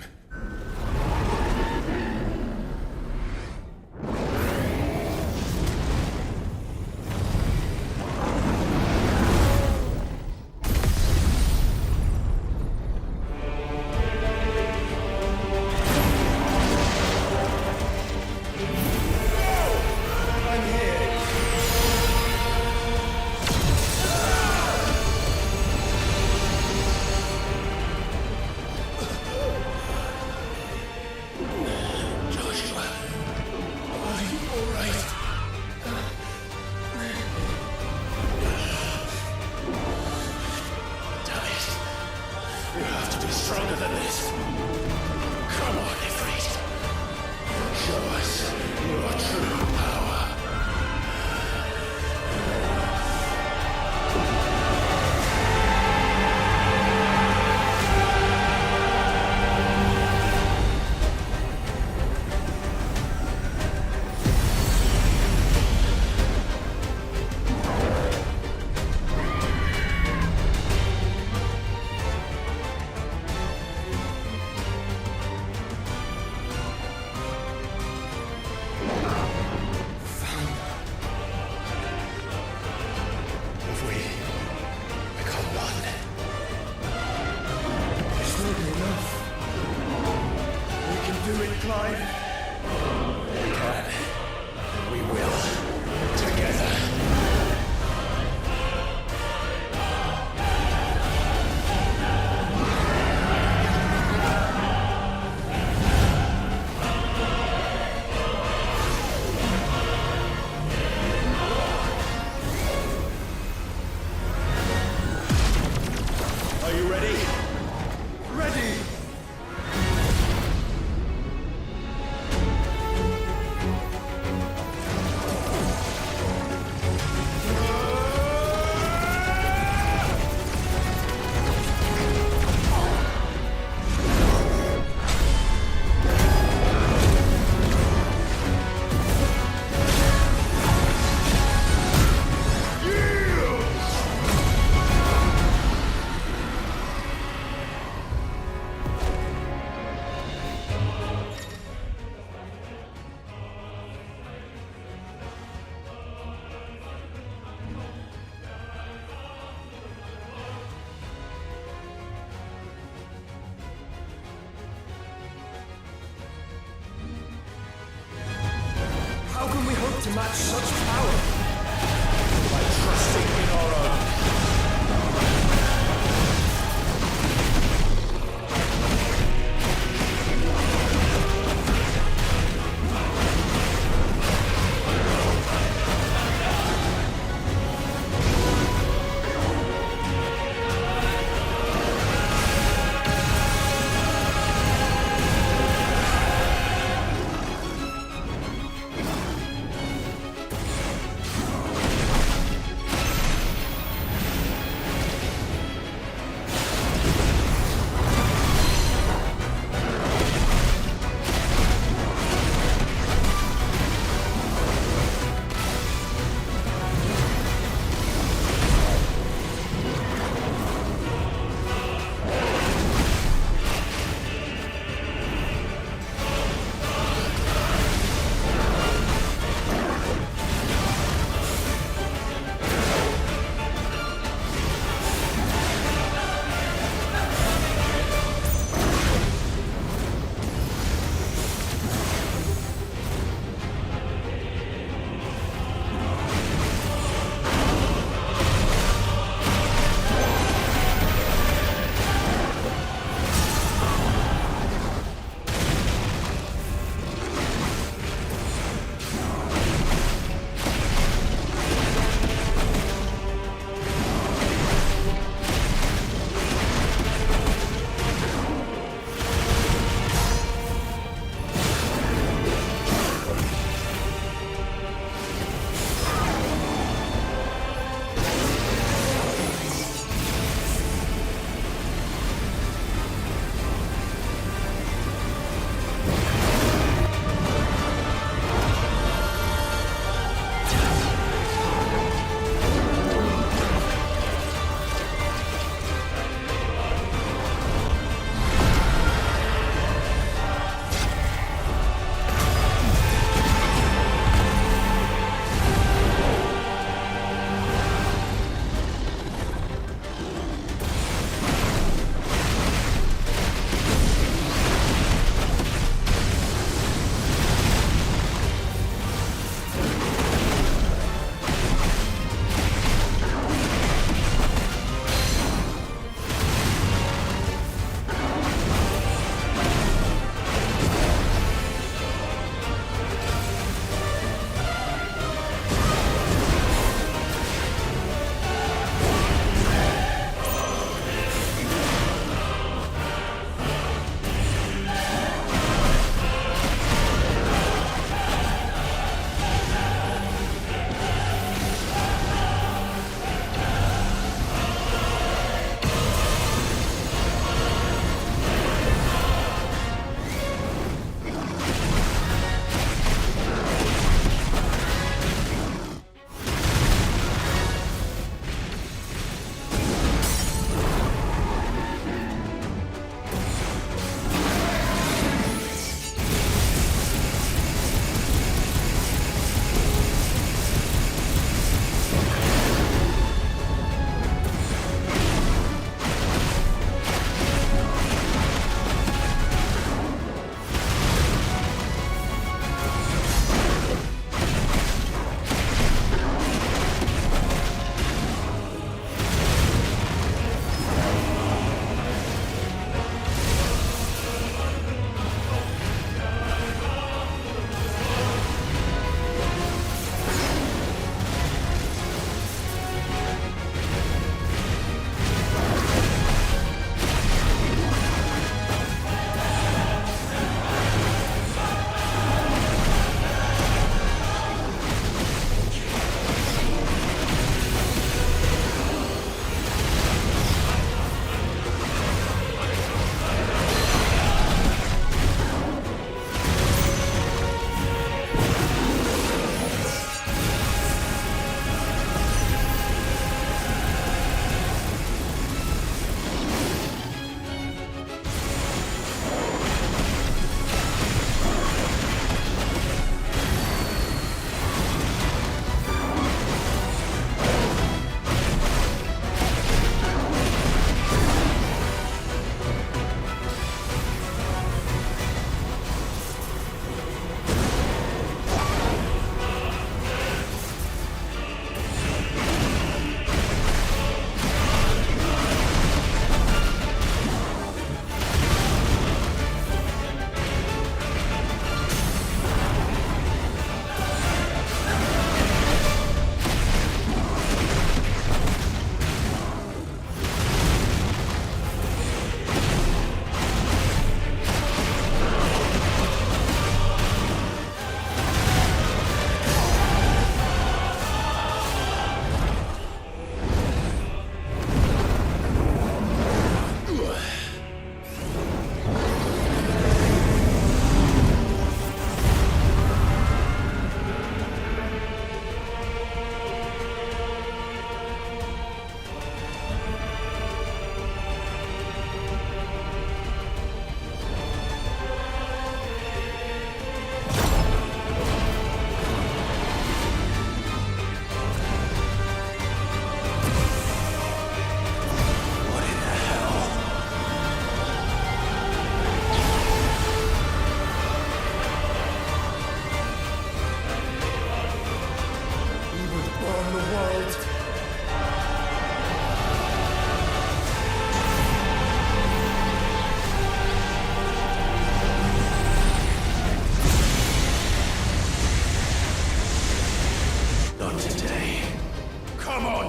Stronger than this. Come on, Ifrit. Show us your true power. Clive. We can. We will. Together. Are you ready? Ready! How can we hope to match such power? By trusting in our own.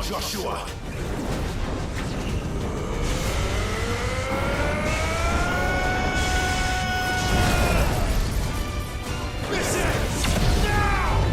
Joshua! This ends now!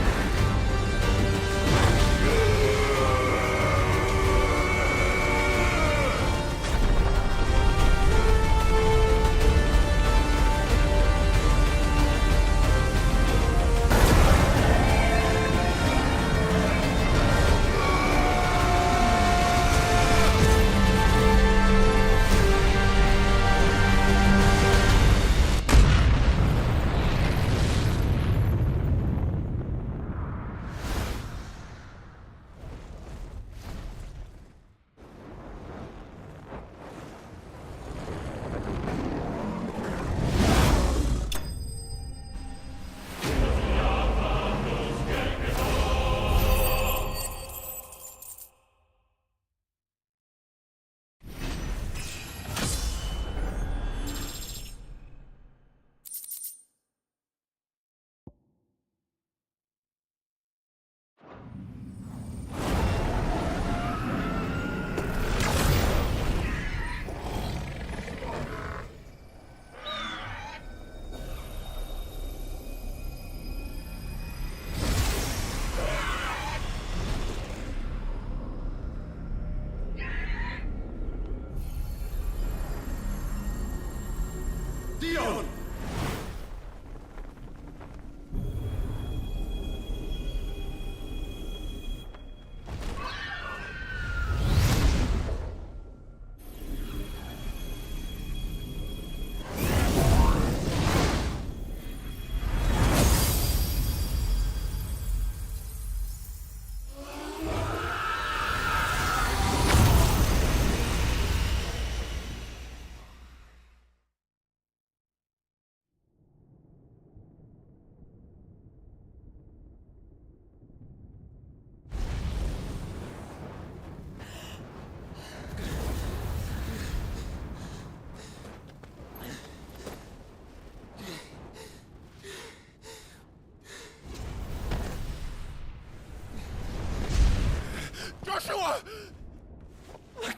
Dion! Joshua!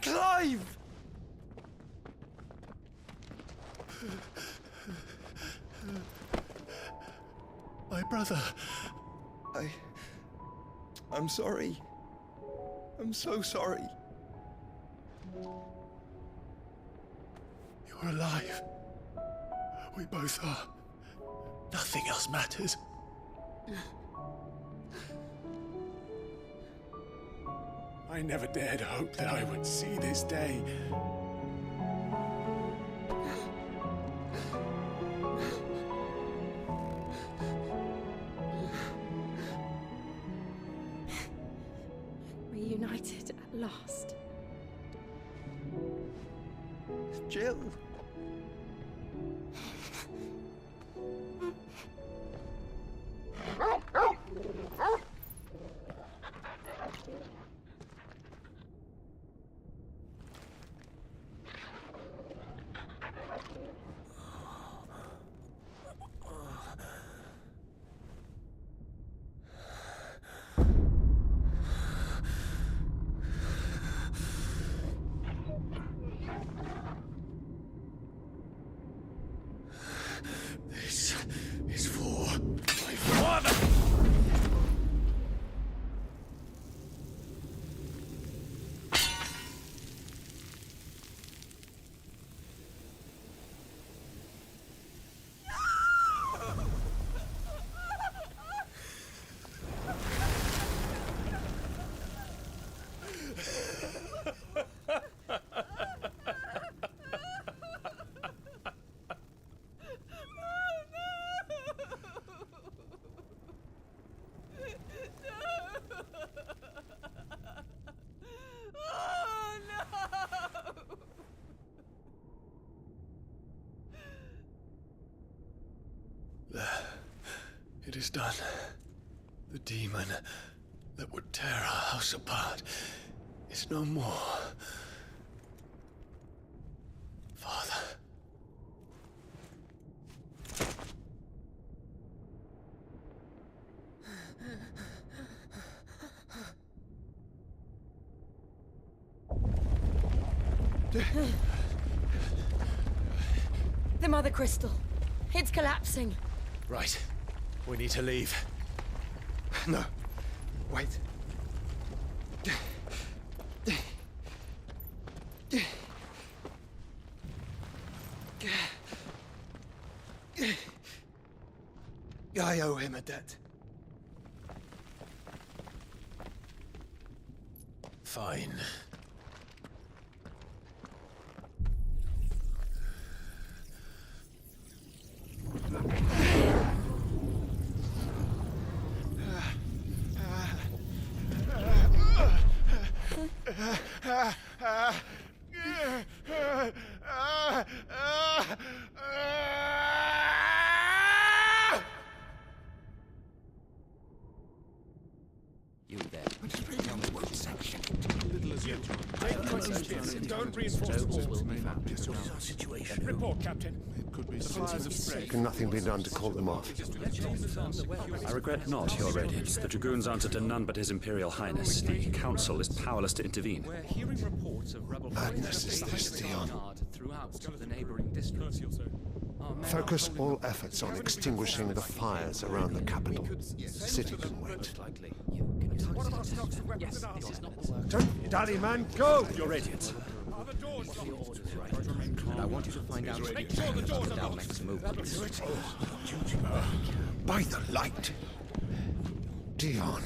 Clive! My brother. I'm sorry. I'm so sorry. You're alive. We both are. Nothing else matters. I never dared hope that I would see this day. Reunited at last. Jill. This is for my father! It is done. The demon that would tear our house apart is no more. Father. The Mother Crystal. It's collapsing. Right. We need to leave. No. Wait. I owe him a debt. Fine. You there. Don't reinforce the walls. What is our situation? Report, Captain. Can nothing be done to call them off? I regret not, Your Radiance. The Dragoons answer to none but His Imperial Highness. The Council is powerless to intervene. We're hearing reports of rebel Madness is this, Dion. throughout the neighboring districts. Focus all efforts on extinguishing the fires around the capital. The city can wait. Don't dally, man, go! Your Radiance. And I want you to find out if Dalmec's movements. By the light! Dion,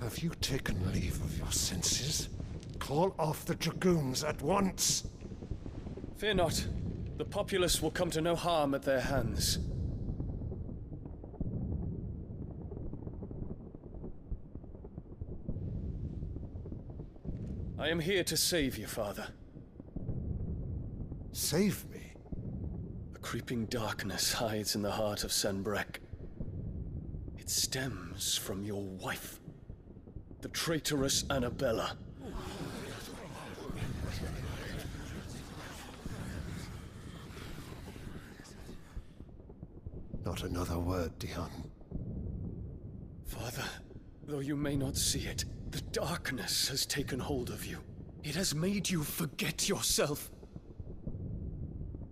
have you taken leave of your senses? Call off the Dragoons at once! Fear not. The populace will come to no harm at their hands. I am here to save you, Father. Save me? A creeping darkness hides in the heart of Senbrek. It stems from your wife, the traitorous Annabella. Not another word, Dion. Father, though you may not see it, the darkness has taken hold of you. It has made you forget yourself.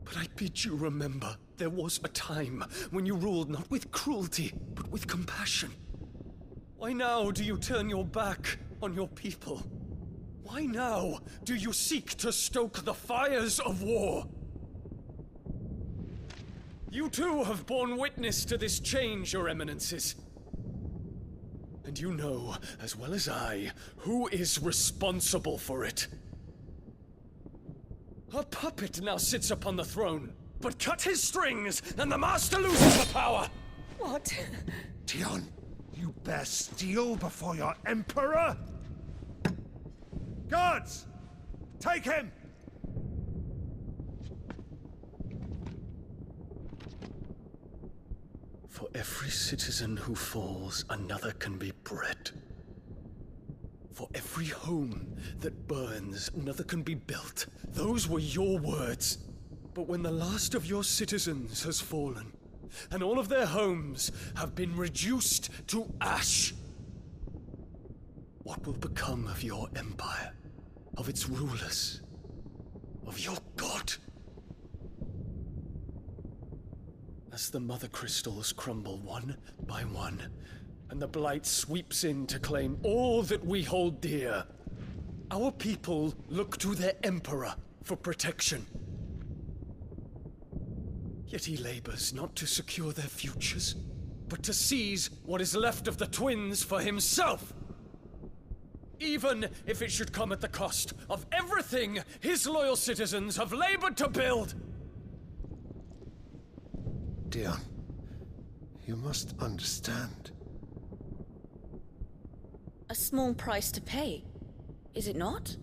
But I bid you remember, there was a time when you ruled not with cruelty, but with compassion. Why now do you turn your back on your people? Why now do you seek to stoke the fires of war? You too have borne witness to this change, Your Eminences. And you know, as well as I, who is responsible for it. A puppet now sits upon the throne, but cut his strings, and the Master loses the power! What? Dion, you bear steel before your Emperor? Guards! Take him! For every citizen who falls, another can be bred. For every home that burns, another can be built. Those were your words. But when the last of your citizens has fallen, and all of their homes have been reduced to ash, what will become of your empire, of its rulers, of your god? As the Mother Crystals crumble one by one, and the Blight sweeps in to claim all that we hold dear, our people look to their Emperor for protection. Yet he labors not to secure their futures, but to seize what is left of the twins for himself! Even if it should come at the cost of everything his loyal citizens have labored to build! Dion, you must understand. A small price to pay, is it not?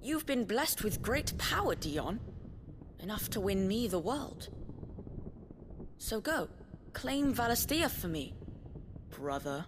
You've been blessed with great power, Dion. Enough to win me the world. So go, claim Valisthea for me, brother.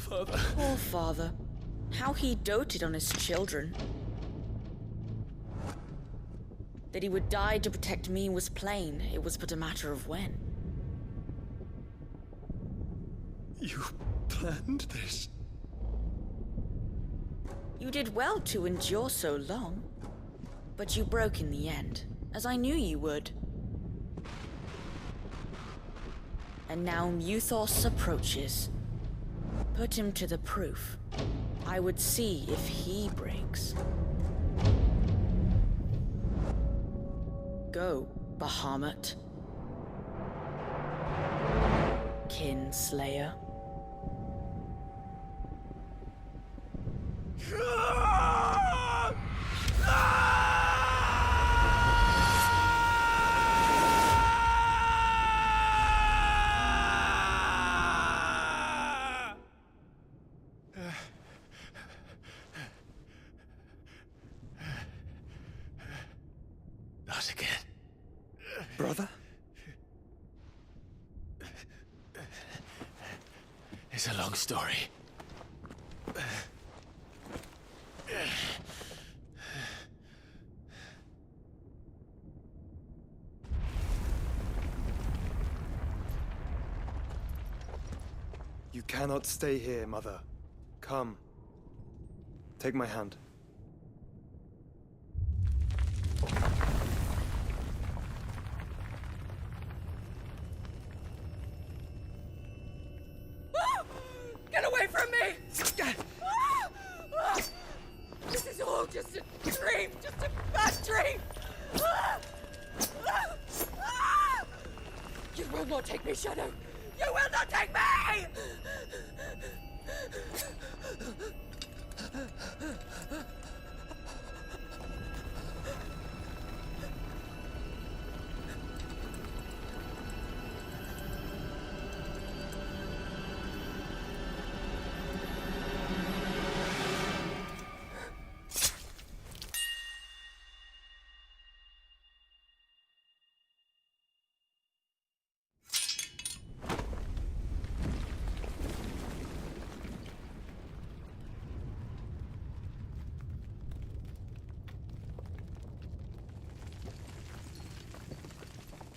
Father. Poor father. How he doted on his children. That he would die to protect me was plain. It was but a matter of when. You planned this? You did well to endure so long. But you broke in the end, as I knew you would. And now Muthos approaches. Put him to the proof. I would see if he breaks. Go, Bahamut. Kinslayer. Not again. Brother? It's a long story. You cannot stay here, Mother. Come. Take my hand. Get away from me! This is all just a dream, just a bad dream! You will not take me, Shadow! You will not take me!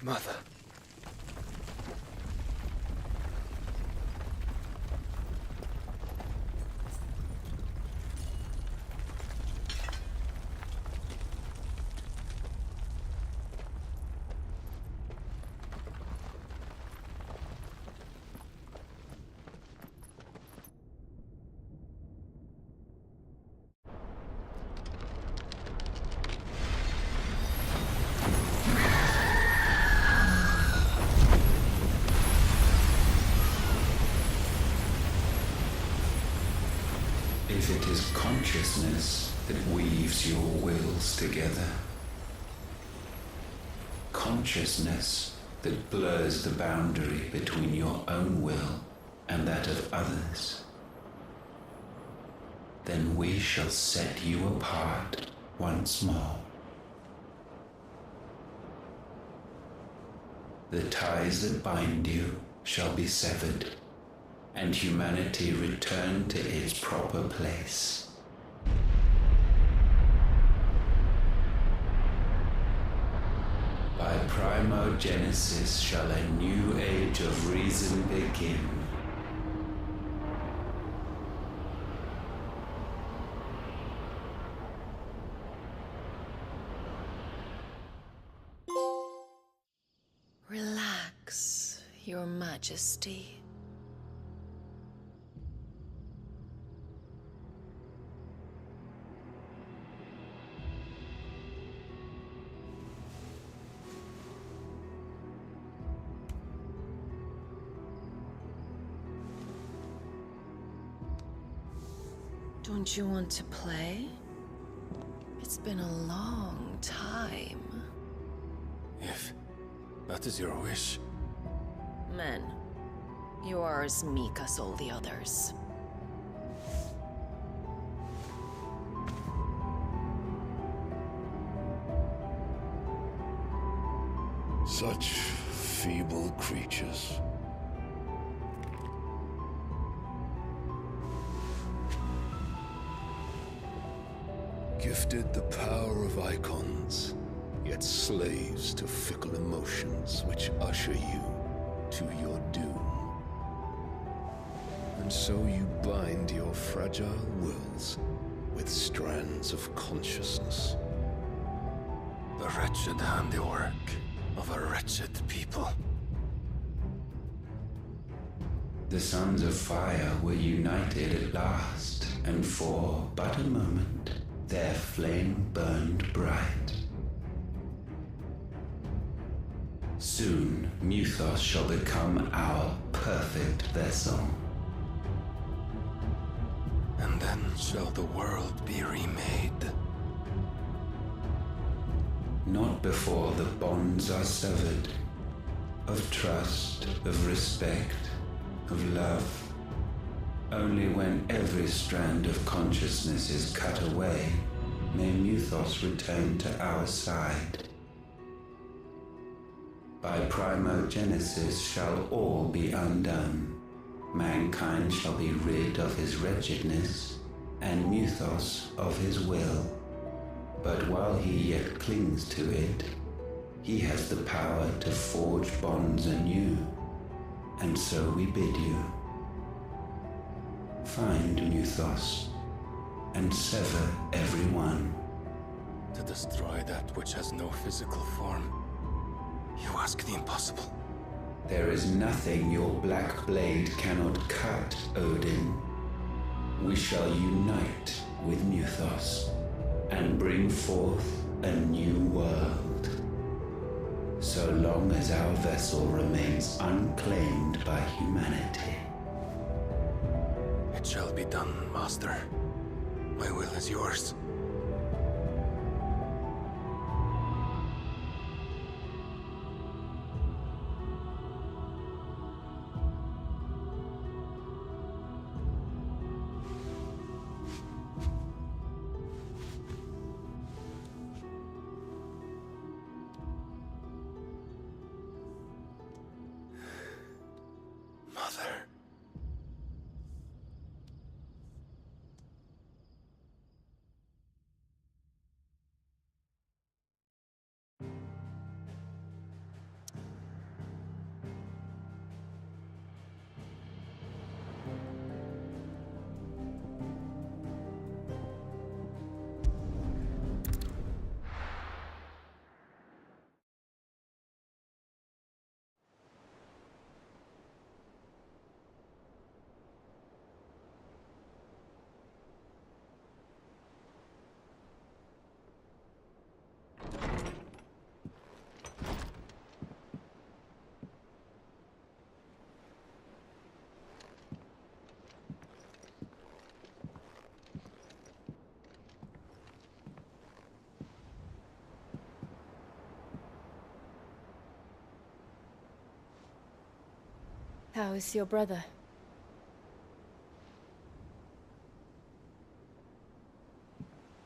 Mother. If it is consciousness that weaves your wills together, consciousness that blurs the boundary between your own will and that of others, then we shall set you apart once more. The ties that bind you shall be severed, and humanity return to its proper place. By primogenesis shall a new age of reason begin. Relax, Your Majesty. Don't you want to play? It's been a long time. If that is your wish. Men, you are as meek as all the others. Such feeble creatures. Gifted the power of icons, yet slaves to fickle emotions which usher you to your doom. And so you bind your fragile wills with strands of consciousness. The wretched handiwork of a wretched people. The Sons of Fire were united at last, and for but a moment, their flame burned bright. Soon, Muthos shall become our perfect vessel. And then shall the world be remade. Not before the bonds are severed, of trust, of respect, of love. Only when every strand of consciousness is cut away, may Muthos return to our side. By primogenesis shall all be undone. Mankind shall be rid of his wretchedness, and Muthos of his will. But while he yet clings to it, he has the power to forge bonds anew. And so we bid you, find Muthos, and sever every one. To destroy that which has no physical form, you ask the impossible. There is nothing your black blade cannot cut, Odin. We shall unite with Muthos, and bring forth a new world. So long as our vessel remains unclaimed by humanity. It shall be done, Master. My will is yours. Mother. How is your brother?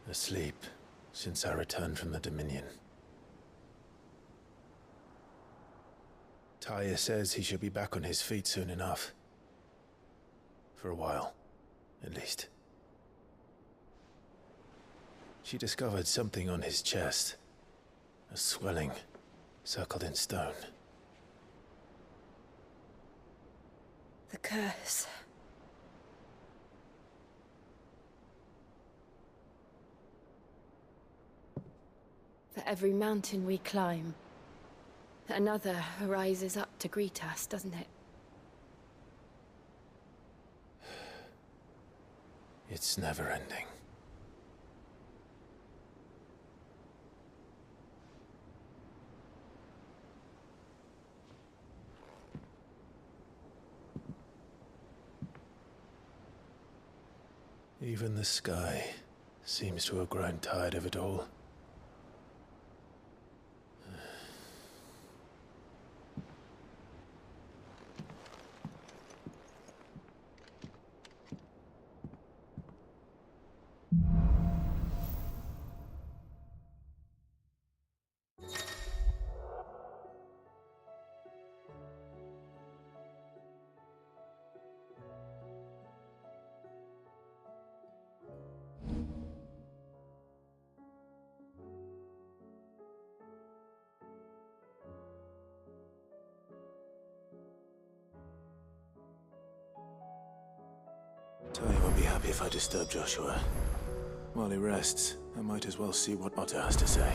Asleep since I returned from the Dominion. Taya says he should be back on his feet soon enough. For a while, at least. She discovered something on his chest. A swelling, circled in stone. The curse. For every mountain we climb, another rises up to greet us, doesn't it? It's never ending. Even the sky seems to have grown tired of it all. won't be happy if I disturb Joshua. While he rests, I might as well see what Otter has to say.